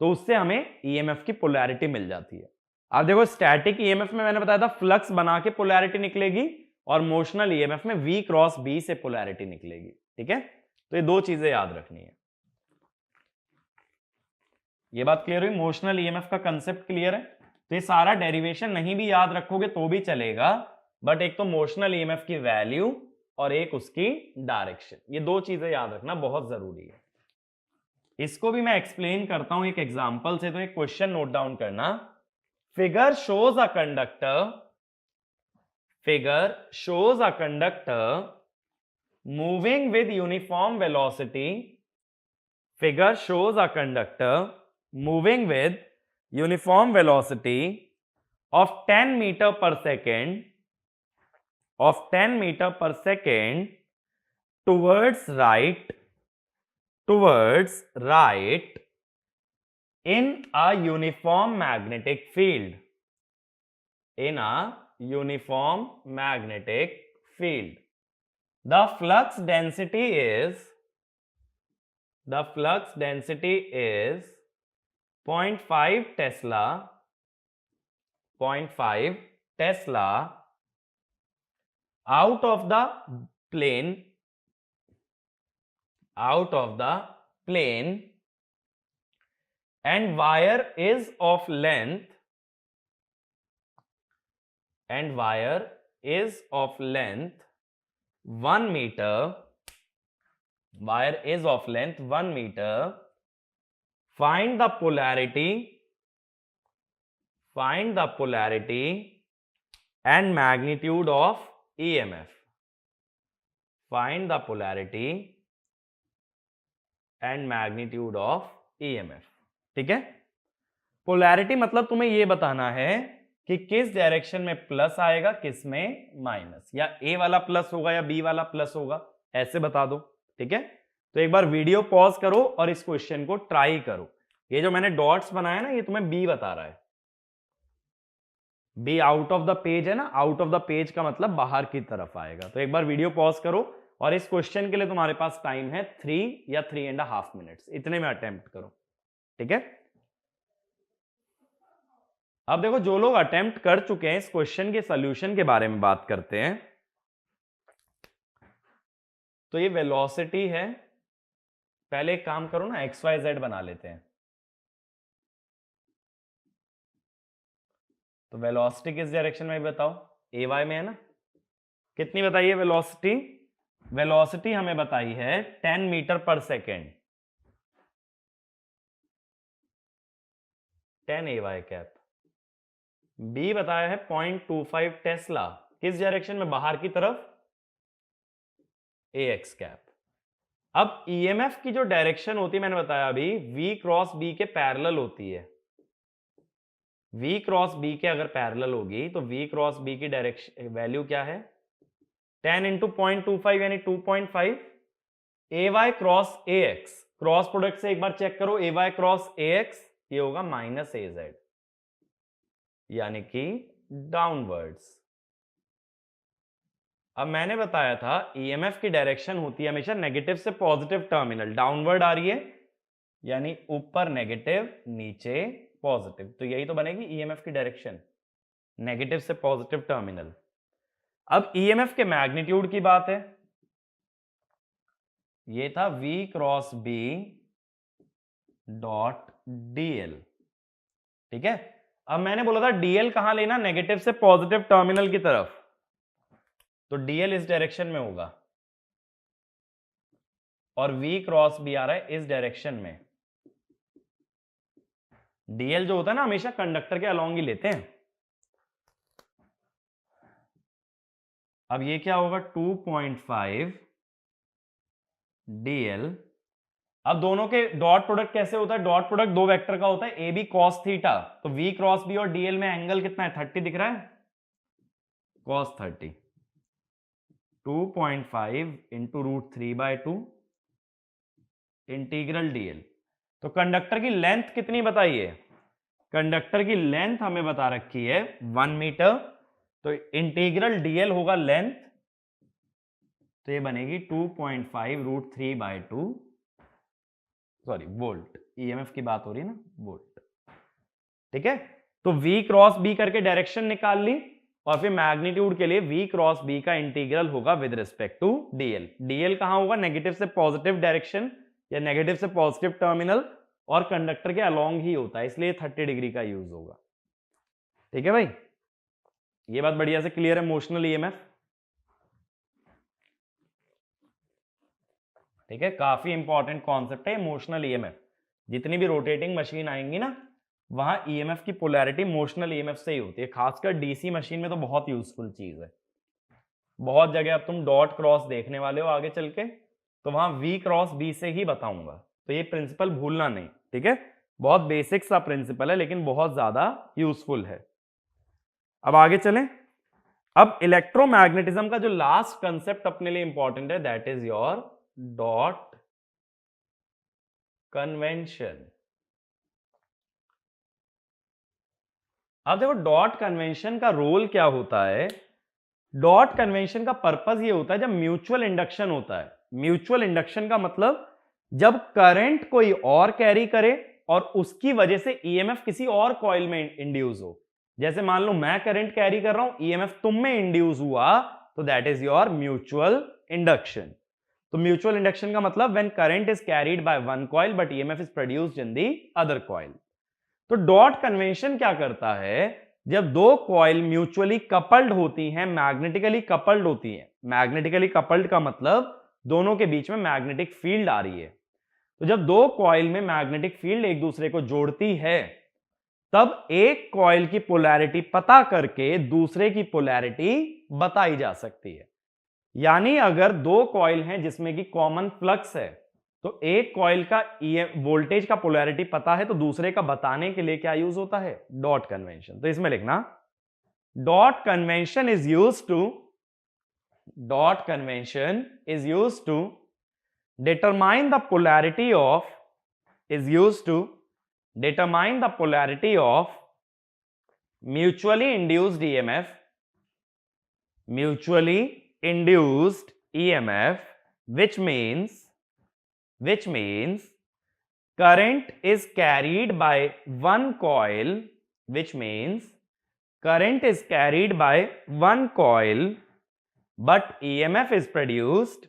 Speaker 1: तो उससे हमें ईएमएफ की पोलैरिटी मिल जाती है। अब देखो स्टैटिक ईएमएफ में मैंने बताया था फ्लक्स बना के पोलैरिटी निकलेगी, और मोशनल ईएमएफ में V क्रॉस B से पोलैरिटी निकलेगी। ठीक है, तो ये दो चीजें याद रखनी है। ये बात क्लियर हुई? मोशनल ईएमएफ का कंसेप्ट क्लियर है? तो ये सारा डेरिवेशन नहीं भी याद रखोगे तो भी चलेगा, बट एक तो मोशनल ईएमएफ की वैल्यू और एक उसकी डायरेक्शन, ये दो चीजें याद रखना बहुत जरूरी है। इसको भी मैं एक्सप्लेन करता हूं एक एग्जांपल से, तो एक क्वेश्चन नोट डाउन करना। Figure shows a conductor moving with uniform velocity, figure shows a conductor moving with uniform velocity of 10 meter per second towards right in a uniform magnetic field, the flux density is 0.5 Tesla, 0.5 Tesla out of the plane, out of the plane, and wire is of length, and wire is of length 1 meter, wire is of length 1 meter, find the polarity, find the polarity and magnitude of EMF, find the polarity and magnitude of EMF। ठीक है, polarity मतलब तुम्हें यह बताना है कि किस direction में प्लस आएगा, किस में माइनस, या ए वाला प्लस होगा या बी वाला प्लस होगा, ऐसे बता दो। ठीक है, तो एक बार वीडियो पॉज करो और इस क्वेश्चन को ट्राई करो। ये जो मैंने डॉट्स बनाया ना, ये तुम्हें बी बता रहा है। Be out of the page है ना, आउट ऑफ द पेज का मतलब बाहर की तरफ आएगा। तो एक बार वीडियो पॉज करो और इस क्वेश्चन के लिए तुम्हारे पास टाइम है 3 या 3.5 मिनट्स, इतने में अटेम्प्ट करो। ठीक है, अब देखो जो लोग अटेम्प्ट कर चुके हैं, इस क्वेश्चन के सॉल्यूशन के बारे में बात करते हैं। तो ये वेलोसिटी है, पहले एक काम करो ना, XYZ बना लेते हैं। तो वेलोसिटी किस डायरेक्शन में बताओ, AY में है ना। कितनी बताइए वेलोसिटी, वेलोसिटी हमें बताई है 10 मीटर पर सेकेंड, 10 AY कैप। बी बताया है 0.25 टेस्ला, किस डायरेक्शन में, बाहर की तरफ, AX कैप। अब EMF की जो डायरेक्शन होती है, मैंने बताया अभी, V क्रॉस B के पैरेलल होती है। V क्रॉस B के अगर पैरेलल होगी तो V क्रॉस B की डायरेक्शन वैल्यू क्या है, 10 इंटू 0.25 यानी 2.5। AY cross AX, cross product से एक बार चेक करो, AY क्रॉस AX ये होगा -AZ, यानी कि डाउनवर्ड्स। अब मैंने बताया था EMF की डायरेक्शन होती है हमेशा नेगेटिव से पॉजिटिव टर्मिनल, डाउनवर्ड आ रही है यानी ऊपर नेगेटिव नीचे पॉजिटिव, तो यही तो बनेगी EMF की डायरेक्शन, नेगेटिव से पॉजिटिव टर्मिनल। अब EMF के मैग्नीट्यूड की बात है, ये था V cross B dot DL। ठीक है, अब मैंने बोला था DL कहां लेना, नेगेटिव से पॉजिटिव टर्मिनल की तरफ, तो DL इस डायरेक्शन में होगा और V क्रॉस B आ रहा है इस डायरेक्शन में। DL जो होता है ना, हमेशा कंडक्टर के अलोंग ही लेते हैं। अब ये क्या होगा, 2.5 DL। अब दोनों के डॉट प्रोडक्ट कैसे होता है, डॉट प्रोडक्ट दो वेक्टर का होता है, AB cos थीटा, तो V क्रॉस B और DL में एंगल कितना है, 30 दिख रहा है, cos 30। 2.5 into √3/2 integral DL। तो कंडक्टर की लेंथ कितनी बताइए, कंडक्टर की लेंथ हमें बता रखी है 1 मीटर, तो इंटीग्रल DL होगा लेंथ, तो ये बनेगी 2.5 √3/2, सॉरी वोल्ट, EMF की बात हो रही है ना, वोल्ट। ठीक है, तो V क्रॉस B करके डायरेक्शन निकाल ली और फिर मैग्नीट्यूड के लिए V क्रॉस B का इंटीग्रल होगा with respect to DL। DL कहां होगा, नेगेटिव से पॉजिटिव डायरेक्शन या नेगेटिव से पॉजिटिव टर्मिनल, और कंडक्टर के अलोंग ही होता है, इसलिए 30 डिग्री का यूज होगा। ठीक है भाई, ये बात बढ़िया से क्लियर है, मोशनल EMF। ठीक है, काफी इंपॉर्टेंट कॉन्सेप्ट है मोशनल EMF। जितनी भी रोटेटिंग मशीन आएंगी ना, वहां EMF की पोलैरिटी मोशनल EMF से ही होती है, खासकर डीसी मशीन में तो बहुत यूजफुल चीज है। बहुत जगह अब तुम डॉट क्रॉस देखने वाले हो आगे चल के, तो वहां V क्रॉस B से ही बताऊंगा, तो ये प्रिंसिपल भूलना नहीं। ठीक है, बहुत बेसिक सा प्रिंसिपल है लेकिन बहुत ज्यादा यूजफुल है। अब आगे चलें। अब इलेक्ट्रोमैग्नेटिज्म का जो लास्ट कंसेप्ट अपने लिए इंपॉर्टेंट है, that is your dot convention. अब देखो डॉट कन्वेंशन का रोल क्या होता है, डॉट कन्वेंशन का पर्पस ये होता है जब म्यूचुअल इंडक्शन होता है। म्यूचुअल इंडक्शन का मतलब जब करंट कोई और कैरी करे और उसकी वजह से ईएमएफ किसी और कॉइल में इंड्यूस हो। जैसे मान लो मैं करंट कैरी कर रहा हूं, ईएमएफ तुम में इंड्यूस हुआ, तो that is your mutual induction. तो म्यूचुअल इंडक्शन का मतलब when current is carried by one coil but EMF is produced in the other coil. तो डॉट कन्वेंशन क्या करता है, जब दो कॉइल म्यूचुअली कपल्ड होती हैं, मैग्नेटिकली कपल्ड होती हैं, मैग्नेटिकली कपल्ड का मतलब दोनों के बीच में मैग्नेटिक फील्ड आ रही है, तो जब दो कॉइल में मैग्नेटिक फील्ड एक दूसरे को जोड़ती है, तब एक कॉइल की पोलैरिटी पता करके दूसरे की पोलैरिटी बताई जा सकती है। यानी अगर दो कॉइल हैं जिसमें की कॉमन फ्लक्स है, तो एक कॉइल का वोल्टेज का पोलैरिटी पता है, तो दूसरे का बताने के लिए क्या यूज होता है, डॉट कन्वेंशन। तो इसमें लिखना dot convention is used to determine the polarity of mutually induced EMF, which means current is carried by one coil, but EMF is produced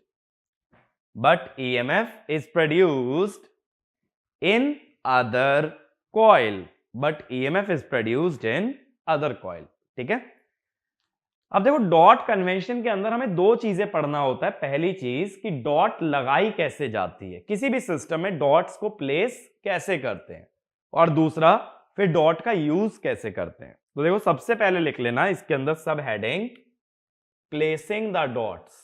Speaker 1: in other coil, ठीक है। अब देखो डॉट कन्वेंशन के अंदर हमें दो चीजें पढ़ना होता है। पहली चीज कि डॉट लगाई कैसे जाती है, किसी भी सिस्टम में डॉट्स को प्लेस कैसे करते हैं, और दूसरा फिर डॉट का यूज कैसे करते हैं। तो देखो सबसे पहले लिख लेना इसके अंदर सब हेडिंग प्लेसिंग द डॉट्स,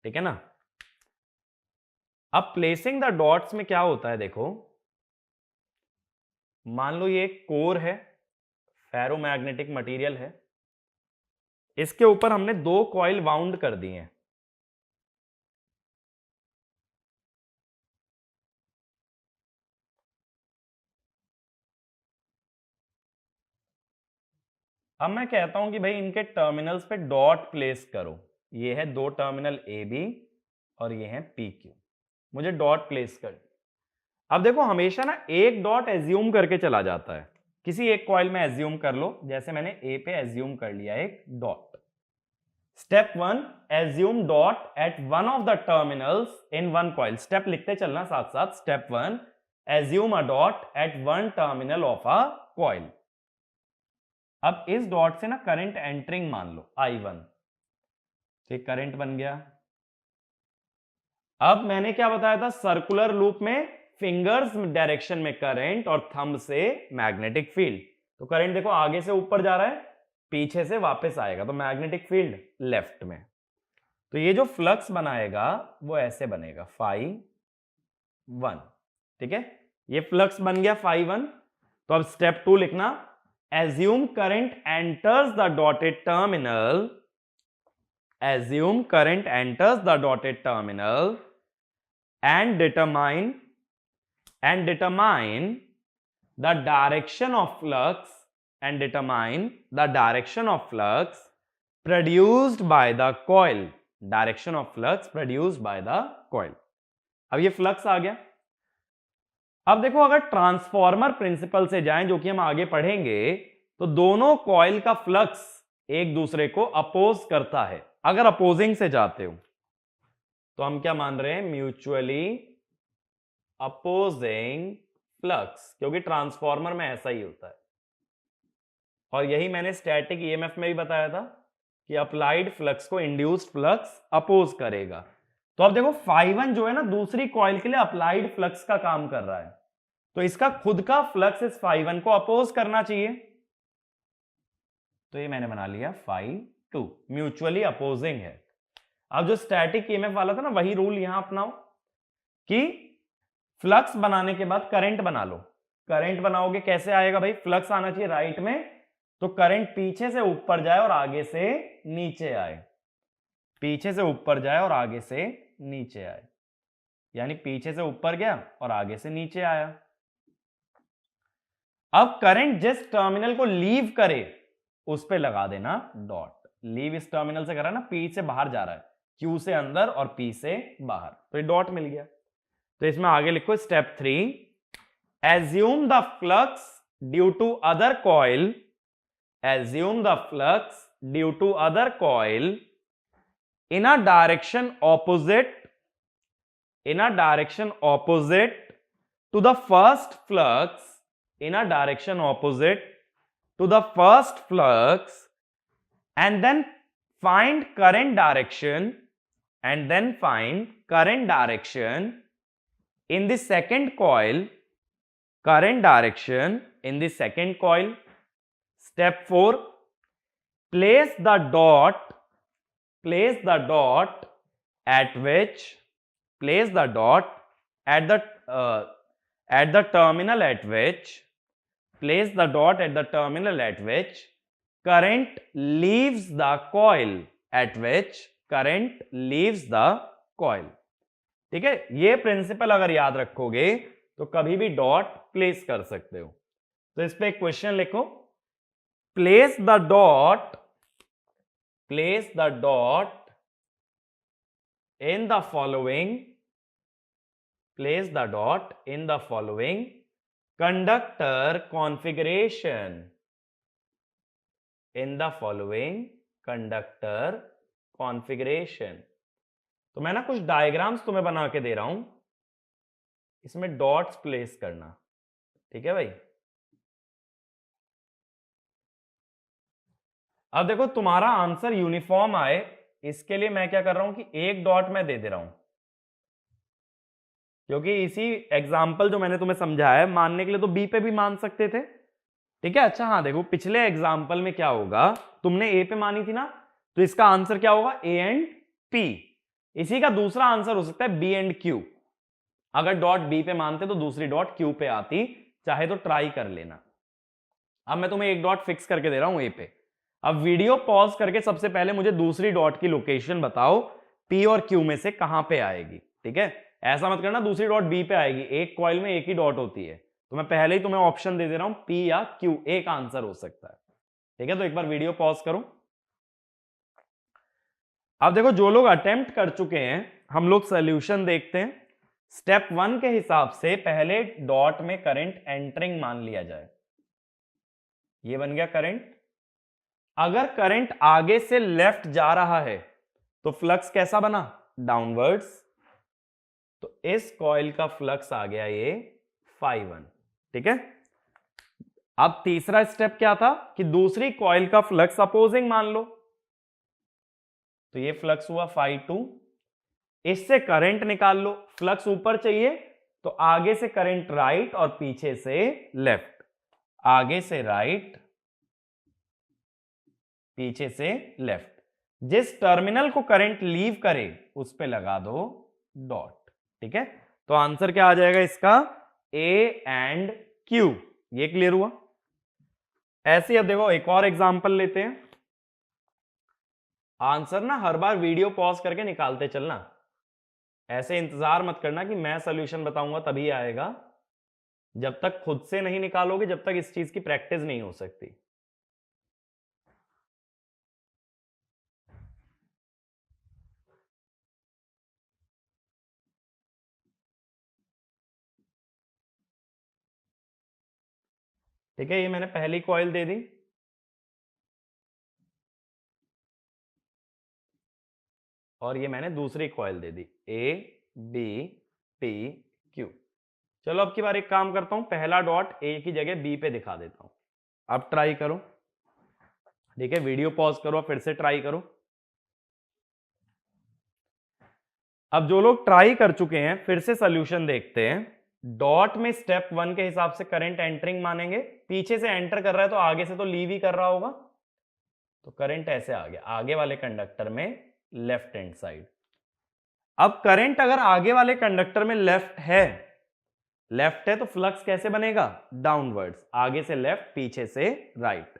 Speaker 1: ठीक है ना। अब प्लेसिंग द डॉट्स में क्या होता है, देखो मान लो ये एक कोर है, फेरोमैग्नेटिक मटेरियल है, इसके ऊपर हमने दो कॉइल वाउंड कर दिए हैं। अब मैं कहता हूं कि भाई इनके टर्मिनल्स पे डॉट प्लेस करो। ये है दो टर्मिनल ए बी और ये है पी क्यू, मुझे डॉट प्लेस कर। अब देखो हमेशा ना एक डॉट एज्यूम करके चला जाता है, किसी एक कॉइल में एज्यूम कर लो, जैसे मैंने ए पे एज्यूम कर लिया एक dot. Step 1 assume dot at one of the terminals in one coil. Step लिखते चलना साथ साथ। Step 1 assume a dot at one terminal of a coil. अब इस डॉट से ना करंट एंटरिंग मान लो I1, ठीक, करंट बन गया। अब मैंने क्या बताया था, सर्कुलर लूप में फिंगर्स डायरेक्शन में करंट और थंब से मैग्नेटिक फील्ड। तो करंट देखो आगे से ऊपर जा रहा है, पीछे से वापस आएगा, तो मैग्नेटिक फील्ड लेफ्ट में। तो ये जो फ्लक्स बनाएगा वो ऐसे बनेगा φ1, ठीक है। ये फ्लक्स बन गया φ1। तो अब स्टेप 2 लिखना, assume current enters the dotted terminal, and determine the direction of flux produced by the coil, अब ये फ्लक्स आ गया। अब देखो अगर ट्रांसफॉर्मर प्रिंसिपल से जाएं, जो कि हम आगे पढ़ेंगे, तो दोनों कॉइल का फ्लक्स एक दूसरे को अपोज करता है। अगर अपोजिंग से जाते हो तो हम क्या मान रहे हैं, म्यूचुअली अपोजिंग फ्लक्स, क्योंकि ट्रांसफॉर्मर में ऐसा ही होता है। और यही मैंने स्टैटिक ईएमएफ में भी बताया था कि अप्लाइड फ्लक्स को इंड्यूस्ड फ्लक्स अपोज करेगा। तो अब देखो φ1 जो है ना दूसरी कॉइल के लिए अप्लाइड फ्लक्स का काम कर रहा है, तो इसका खुद का फ्लक्स इस φ1 को अपोज करना चाहिए। तो ये मैंने बना लिया φ2, म्यूचुअली अपोजिंग है। अब जो स्टैटिक ईएमएफ वाला था ना, वही रूल यहां अपनाओ कि फ्लक्स बनाने के बाद करंट बना लो। करंट बनाओगे कैसे आएगा भाई, फ्लक्स आना चाहिए राइट में, तो करंट पीछे से ऊपर जाए और आगे से नीचे आए, पीछे से ऊपर जाए और आगे से नीचे आए, यानी पीछे से ऊपर गया और आगे से नीचे आया। अब करंट जिस टर्मिनल को लीव करे उस पे लगा देना डॉट। लीव इस टर्मिनल से कर रहा है ना, P से बाहर जा रहा है, Q से अंदर और P से बाहर, तो ये डॉट मिल गया। तो इसमें आगे लिखो step 3, assume the flux due to other coil, assume the flux due to other coil in a direction opposite, in a direction opposite to the first flux, in a direction opposite to the first flux, and then find current direction, and then find current direction in the second coil, current direction in the second coil. Step 4, place the dot, place the dot at which, place the dot at the terminal at which, place the dot at the terminal at which current leaves the coil, at which current leaves the coil. ठीक है, ये principal अगर याद रखोगे तो कभी भी dot place कर सकते हो। तो इस पे एक क्वेश्चन लिखो, place the dot, place the dot in the following, place the dot in the following conductor configuration, in the following conductor configuration. तो मैं ना कुछ डायग्राम्स तुम्हें बना के दे रहा हूं, इसमें डॉट्स प्लेस करना, ठीक है भाई। अब देखो तुम्हारा आंसर यूनिफॉर्म आए, इसके लिए मैं क्या कर रहा हूं कि एक डॉट मैं दे रहा हूं, क्योंकि इसी एग्जाम्पल जो मैंने तुम्हें समझाया है मानने के लिए तो बी पे भी मान सकते थे, ठीक है। अच्छा हाँ देखो पिछले एग्जाम्पल में क्या होगा, तुमने ए पे मानी थी ना, तो इसका आंसर क्या होगा, ए एंड पी। इसी का दूसरा आंसर हो सकता है बी एंड क्यू। अगर डॉट बी पे मानते तो दूसरी डॉट क्यू पे आती, चाहे तो ट्राई कर लेना। अब मैं तुम्हें एक डॉट फिक्स करके दे रहा हूं ए पे। अब वीडियो पॉज करके सबसे पहले मुझे दूसरी डॉट की लोकेशन बताओ, पी और क्यू में से कहां पे आएगी, ठीक है। ऐसा मत करना दूसरी डॉट बी पे आएगी, एक कॉइल में एक ही डॉट होती है, तो मैं पहले ही तुम्हें ऑप्शन दे रहा हूं, पी या क्यू एक आंसर हो सकता है, ठीक है। तो एक बार वीडियो पॉज करो। अब देखो जो लोग अटेम्प्ट कर चुके हैं, हम लोग सोल्यूशन देखते हैं। स्टेप 1 के हिसाब से पहले डॉट में करंट एंटरिंग मान लिया जाए, ये बन गया करंट। अगर करंट आगे से लेफ्ट जा रहा है तो फ्लक्स कैसा बना, डाउनवर्ड्स, तो इस कॉइल का फ्लक्स आ गया ये φ1, ठीक है। अब तीसरा स्टेप क्या था कि दूसरी कॉइल का फ्लक्स अपोजिंग मान लो, तो ये फ्लक्स हुआ φ2। इससे करंट निकाल लो, फ्लक्स ऊपर चाहिए तो आगे से करंट राइट और पीछे से लेफ्ट, आगे से राइट पीछे से लेफ्ट। जिस टर्मिनल को करंट लीव करे उस पे लगा दो डॉट, ठीक है। तो आंसर क्या आ जाएगा इसका, ए एंड क्यू। ये क्लियर हुआ। ऐसे ही अब देखो एक और एग्जांपल लेते हैं। आंसर ना हर बार वीडियो पॉज करके निकालते चलना, ऐसे इंतजार मत करना कि मैं सॉल्यूशन बताऊंगा तभी आएगा। जब तक खुद से नहीं निकालोगे जब तक इस चीज की प्रैक्टिस नहीं हो सकती। ठीक है, ये मैंने पहली कॉइल दे दी, और ये मैंने दूसरी कॉइल दे दी, ए बी पी क्यू। चलो अब की बार एक काम करता हूं, पहला डॉट ए की जगह बी पे दिखा देता हूं। अब ट्राई करो, ठीक है, वीडियो पॉज करो, फिर से ट्राई करो। अब जो लोग ट्राई कर चुके हैं फिर से सॉल्यूशन देखते हैं। डॉट में स्टेप 1 के हिसाब से करंट एंटरिंग मानेंगे, पीछे से एंटर कर रहा है तो आगे से तो लीव ही कर रहा होगा, तो करंट ऐसे आ गया आगे वाले कंडक्टर में लेफ्ट हैंड साइड। अब करंट अगर आगे वाले कंडक्टर में लेफ्ट है तो फ्लक्स कैसे बनेगा, डाउनवर्ड्स, आगे से लेफ्ट पीछे से राइट।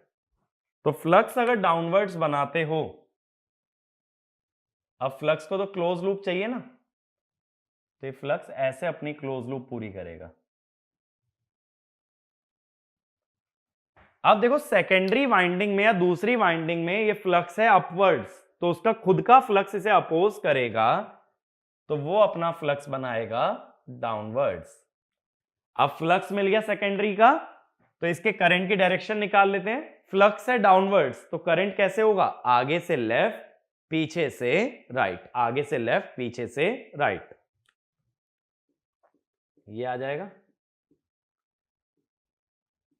Speaker 1: तो फ्लक्स अगर डाउनवर्ड्स बनाते हो, अब फ्लक्स को तो क्लोज लूप चाहिए ना, तो ये फ्लक्स ऐसे अपनी क्लोज लूप पूरी करेगा। अब देखो सेकेंडरी वाइंडिंग में या दूसरी वाइंडिंग में ये फ्लक्स है अपवर्ड्स, तो उसका खुद का फ्लक्स इसे अपोज करेगा, तो वो अपना फ्लक्स बनाएगा डाउनवर्ड्स। अब फ्लक्स मिल गया सेकेंडरी का, तो इसके करंट की डायरेक्शन निकाल लेते हैं। फ्लक्स है डाउनवर्ड्स, तो करंट कैसे होगा, आगे से लेफ्ट पीछे से राइट, आगे से लेफ्ट पीछे से राइट, ये आ जाएगा।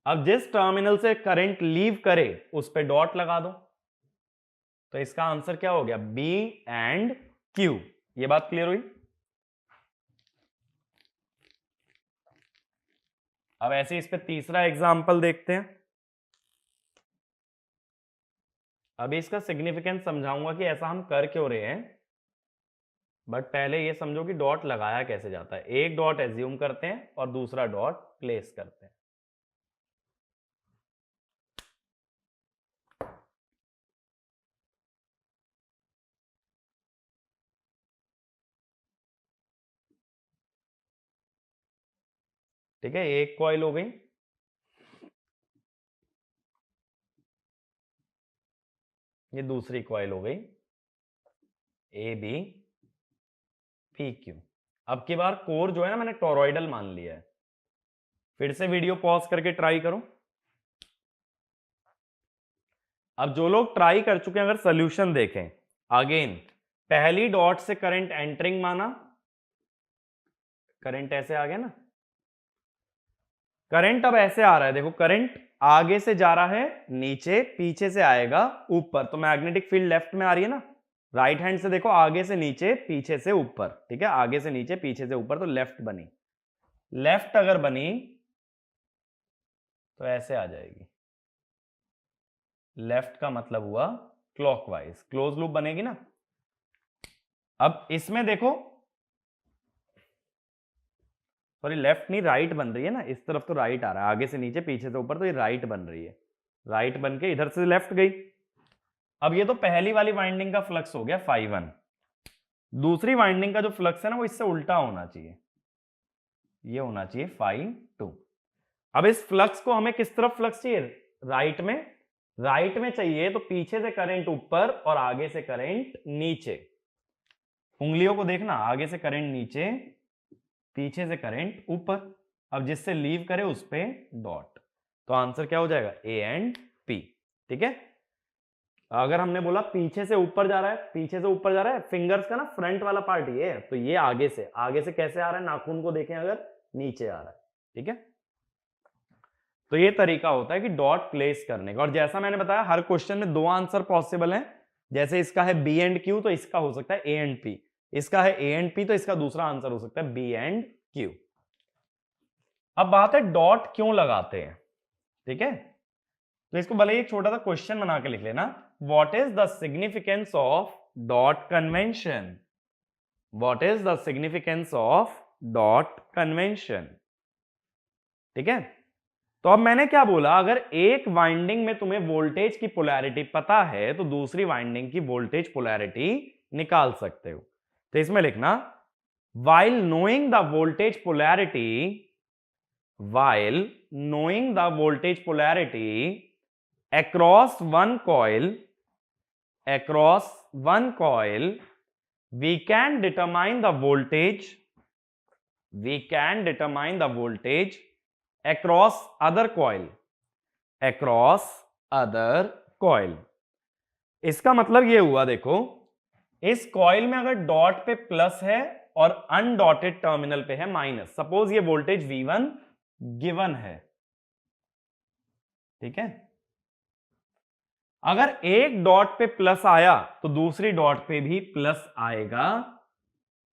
Speaker 1: अब जिस टर्मिनल से करंट लीव करे उस पे डॉट लगा दो, तो इसका आंसर क्या हो गया, बी एंड क्यू। ये बात क्लियर हुई। अब ऐसे इस पे तीसरा एग्जांपल देखते हैं। अभी इसका सिग्निफिकेंस समझाऊंगा कि ऐसा हम कर क्यों रहे हैं, बट पहले ये समझो कि डॉट लगाया कैसे जाता है। एक डॉट एज्यूम करते हैं और दूसरा डॉट प्लेस करते हैं। ठीक है, एक कॉइल हो गई, ये दूसरी कॉइल हो गई, ए बी पी क्यू। अब की बार कोर जो है ना मैंने टोरॉइडल मान लिया है। फिर से वीडियो पॉज करके ट्राई करो। अब जो लोग ट्राई कर चुके हैं अगर सोल्यूशन देखें, अगेन पहली डॉट से करंट एंटरिंग माना, करंट ऐसे आ गया ना, करंट अब ऐसे आ रहा है, देखो करंट आगे से जा रहा है नीचे, पीछे से आएगा ऊपर, तो मैग्नेटिक फील्ड लेफ्ट में आ रही है ना। राइट हैंड से देखो, आगे से नीचे पीछे से ऊपर, ठीक है, आगे से नीचे पीछे से ऊपर, तो लेफ्ट बनी। लेफ्ट अगर बनी तो ऐसे आ जाएगी। लेफ्ट का मतलब हुआ क्लॉकवाइज, क्लोज लूप बनेगी ना। अब इसमें देखो, सॉरी लेफ्ट नहीं राइट बन रही है ना, इस तरफ तो राइट आ रहा है, आगे से नीचे पीछे से ऊपर, तो ये राइट बन रही है, राइट बन के इधर से लेफ्ट गई। अब ये तो पहली वाली वाइंडिंग का फ्लक्स हो गया phi 1। दूसरी वाइंडिंग का जो फ्लक्स है ना वो इससे उल्टा होना चाहिए, ये होना चाहिए phi 2। अब इस फ्लक्स को हमें किस तरफ फ्लक्स चाहिए, राइट में। राइट में चाहिए तो पीछे से करंट ऊपर और आगे से करंट नीचे। उंगलियों को देखना, आगे से करंट नीचे, पीछे से करंट ऊपर। अब जिससे लीव करे उस पे डॉट, तो आंसर क्या हो जाएगा, ए एंड पी। ठीक है, अगर हमने बोला पीछे से ऊपर जा रहा है, पीछे से ऊपर जा रहा है, फिंगर्स का ना फ्रंट वाला पार्ट ये है, तो ये आगे से, आगे से कैसे आ रहा है, नाखून को देखें अगर, नीचे आ रहा है। ठीक है, तो ये तरीका होता है कि डॉट प्लेस करने का। और जैसा मैंने बताया हर क्वेश्चन में दो आंसर पॉसिबल हैं। जैसे इसका है बी एंड क्यू, तो इसका हो सकता है ए एंड पी। इसका है ए एंड पी, तो इसका दूसरा आंसर हो सकता है बी एंड क्यू। अब बात है डॉट क्यों लगाते हैं। ठीक है, तो इसको भले ही एक छोटा सा क्वेश्चन बना के लिख लेना, what is the significance of dot convention. What is the significance of dot convention. ठीक है, तो अब मैंने क्या बोला, अगर एक वाइंडिंग में तुम्हें वोल्टेज की पोलैरिटी पता है तो दूसरी वाइंडिंग की वोल्टेज पोलैरिटी निकाल सकते हो। तो इसमें लिखना, while knowing the voltage polarity, while knowing the voltage polarity across one coil, we can determine the voltage, we can determine the voltage across other coil, across other coil। इसका मतलब ये हुआ, देखो इस कॉइल में अगर डॉट पे plus है और अनडॉटेड टर्मिनल पे है माइनस, सपोज ये वोल्टेज V1 गिवन है। ठीक है, अगर एक डॉट पे प्लस आया तो दूसरी डॉट पे भी प्लस आएगा,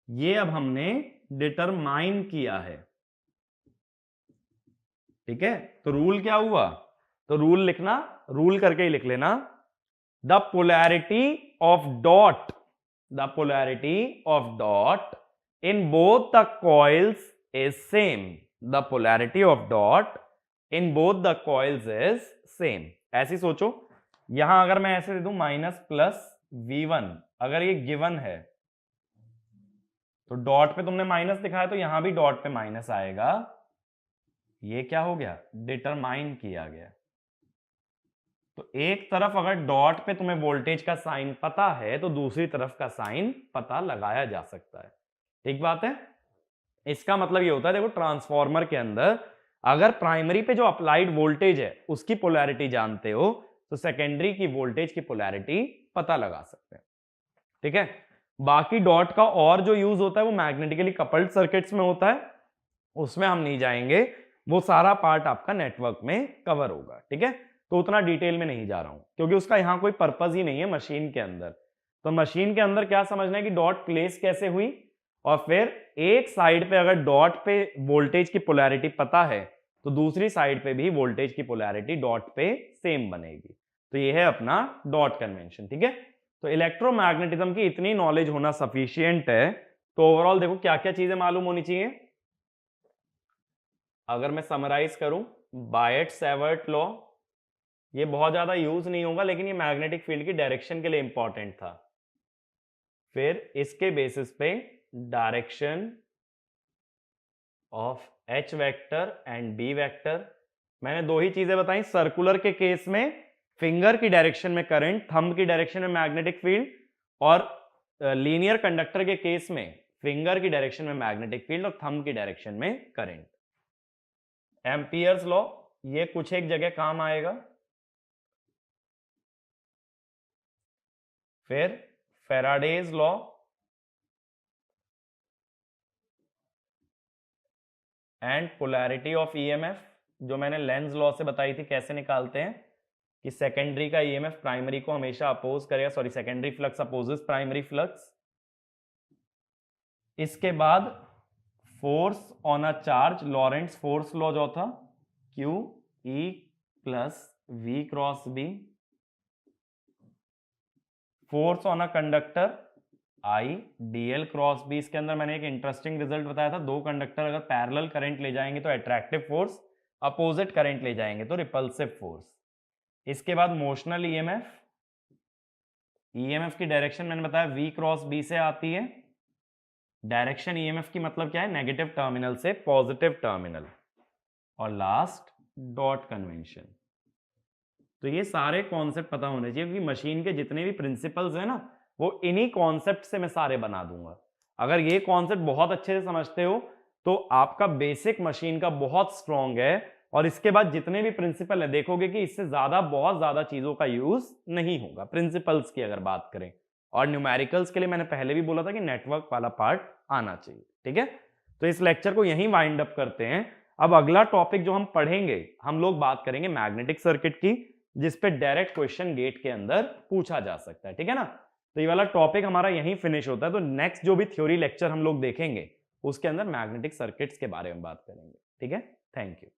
Speaker 1: ये अब हमने डिटरमाइन किया है। ठीक है, तो रूल क्या हुआ, तो रूल लिखना, रूल करके ही लिख लेना, the polarity of dot, the polarity of dot in both the coils is same, the polarity of dot in both the coils is same। ऐसी सोचो, यहां अगर मैं ऐसे दे दूं माइनस प्लस V1, अगर ये गिवन है तो डॉट पे तुमने माइनस दिखाया तो यहां भी डॉट पे माइनस आएगा, ये क्या हो गया, डिटरमाइन किया गया। तो एक तरफ अगर डॉट पे तुम्हें वोल्टेज का साइन पता है तो दूसरी तरफ का साइन पता लगाया जा सकता है। ठीक बात है। इसका मतलब ये होता है, देखो ट्रांसफार्मर के अंदर अगर प्राइमरी पे जो अप्लाइड वोल्टेज है उसकी पोलैरिटी जानते हो तो सेकेंडरी की वोल्टेज की पोलैरिटी पता लगा सकते हैं। ठीक है। बाकी डॉट का और जो यूज होता है वो मैग्नेटिकली कपल्ड सर्किट्स में होता है, उसमें हम नहीं जाएंगे, वो सारा पार्ट आपका नेटवर्क में कवर होगा। ठीक है। तो उतना डिटेल में नहीं जा रहा हूं क्योंकि उसका यहां कोई पर्पज ही नहीं है मशीन के अंदर। तो मशीन के अंदर क्या समझना है कि डॉट प्लेस कैसे हुई, और फिर एक साइड पे अगर डॉट पे वोल्टेज की पोलैरिटी पता है तो दूसरी साइड पे भी वोल्टेज की पोलैरिटी डॉट पे सेम बनेगी। तो ये है अपना डॉट कन्वेंशन। ठीक है। तो इलेक्ट्रोमैग्नेटिज्म की इतनी नॉलेज होना सफिशिएंट है। तो ओवरऑल देखो क्या क्या चीजें मालूम होनी चाहिए। अगर मैं समराइज करूं, बायट-सैवर्ट लॉ, ये बहुत ज्यादा यूज नहीं होगा लेकिन ये मैग्नेटिक फील्ड की डायरेक्शन के लिए इंपॉर्टेंट था। फिर इसके बेसिस पे direction of H vector and B vector, मैंने दो ही चीजें बताई। सर्कुलर के केस में फिंगर की डायरेक्शन में करंट, थंब की डायरेक्शन में मैग्नेटिक फील्ड, और लीनियर कंडक्टर के केस में फिंगर की डायरेक्शन में मैग्नेटिक फील्ड और थंब की डायरेक्शन में करंट। एम्पियर्स लॉ, ये कुछ एक जगह काम आएगा। फिर Faraday's law, and polarity of EMF, जो मैंने लेंज लॉ से बताई थी कैसे निकालते हैं कि सेकेंडरी का ईएमएफ प्राइमरी को हमेशा अपोज करेगा, sorry secondary flux opposes primary flux. इसके बाद force on a charge, Lorentz force law जो था, Q E plus V cross B। Force on a conductor, I DL cross B। इसके अंदर मैंने एक इंटरेस्टिंग रिजल्ट बताया था, दो कंडक्टर अगर पैरेलल करंट ले जाएंगे तो अट्रैक्टिव फोर्स, अपोजिट करंट ले जाएंगे तो रिपल्सिव फोर्स। इसके बाद मोशनल ईएमएफ, ईएमएफ की डायरेक्शन मैंने बताया V क्रॉस B से आती है। डायरेक्शन ईएमएफ की मतलब क्या है, नेगेटिव टर्मिनल से पॉजिटिव टर्मिनल। और लास्ट डॉट कन्वेंशन। तो ये सारे कॉन्सेप्ट पता होने चाहिए क्योंकि मशीन के जितने भी प्रिंसिपल्स हैं ना वो इन्हीं कॉन्सेप्ट से मैं सारे बना दूंगा। अगर ये कॉन्सेप्ट बहुत अच्छे से समझते हो तो आपका बेसिक मशीन का बहुत स्ट्रांग है, और इसके बाद जितने भी प्रिंसिपल है देखोगे कि इससे ज्यादा बहुत ज्यादा चीजों का यूज नहीं होगा प्रिंसिपल्स की अगर बात करें। और न्यूमेरिकल्स के लिए मैंने पहले भी बोला था कि नेटवर्क वाला पार्ट आना चाहिए। ठीक है। तो इस लेक्चर को यहीं वाइंड अप करते हैं। अब अगला टॉपिक जो हम पढ़ेंगे, हम लोग बात करेंगे मैग्नेटिक सर्किट की, जिस पे डायरेक्ट क्वेश्चन गेट के अंदर पूछा जा सकता है। ठीक है ना। तो ये वाला टॉपिक हमारा यहीं फिनिश होता है। तो नेक्स्ट जो भी थ्योरी लेक्चर हम लोग देखेंगे उसके अंदर मैग्नेटिक सर्किट्स के बारे में बात करेंगे। ठीक है। Thank you.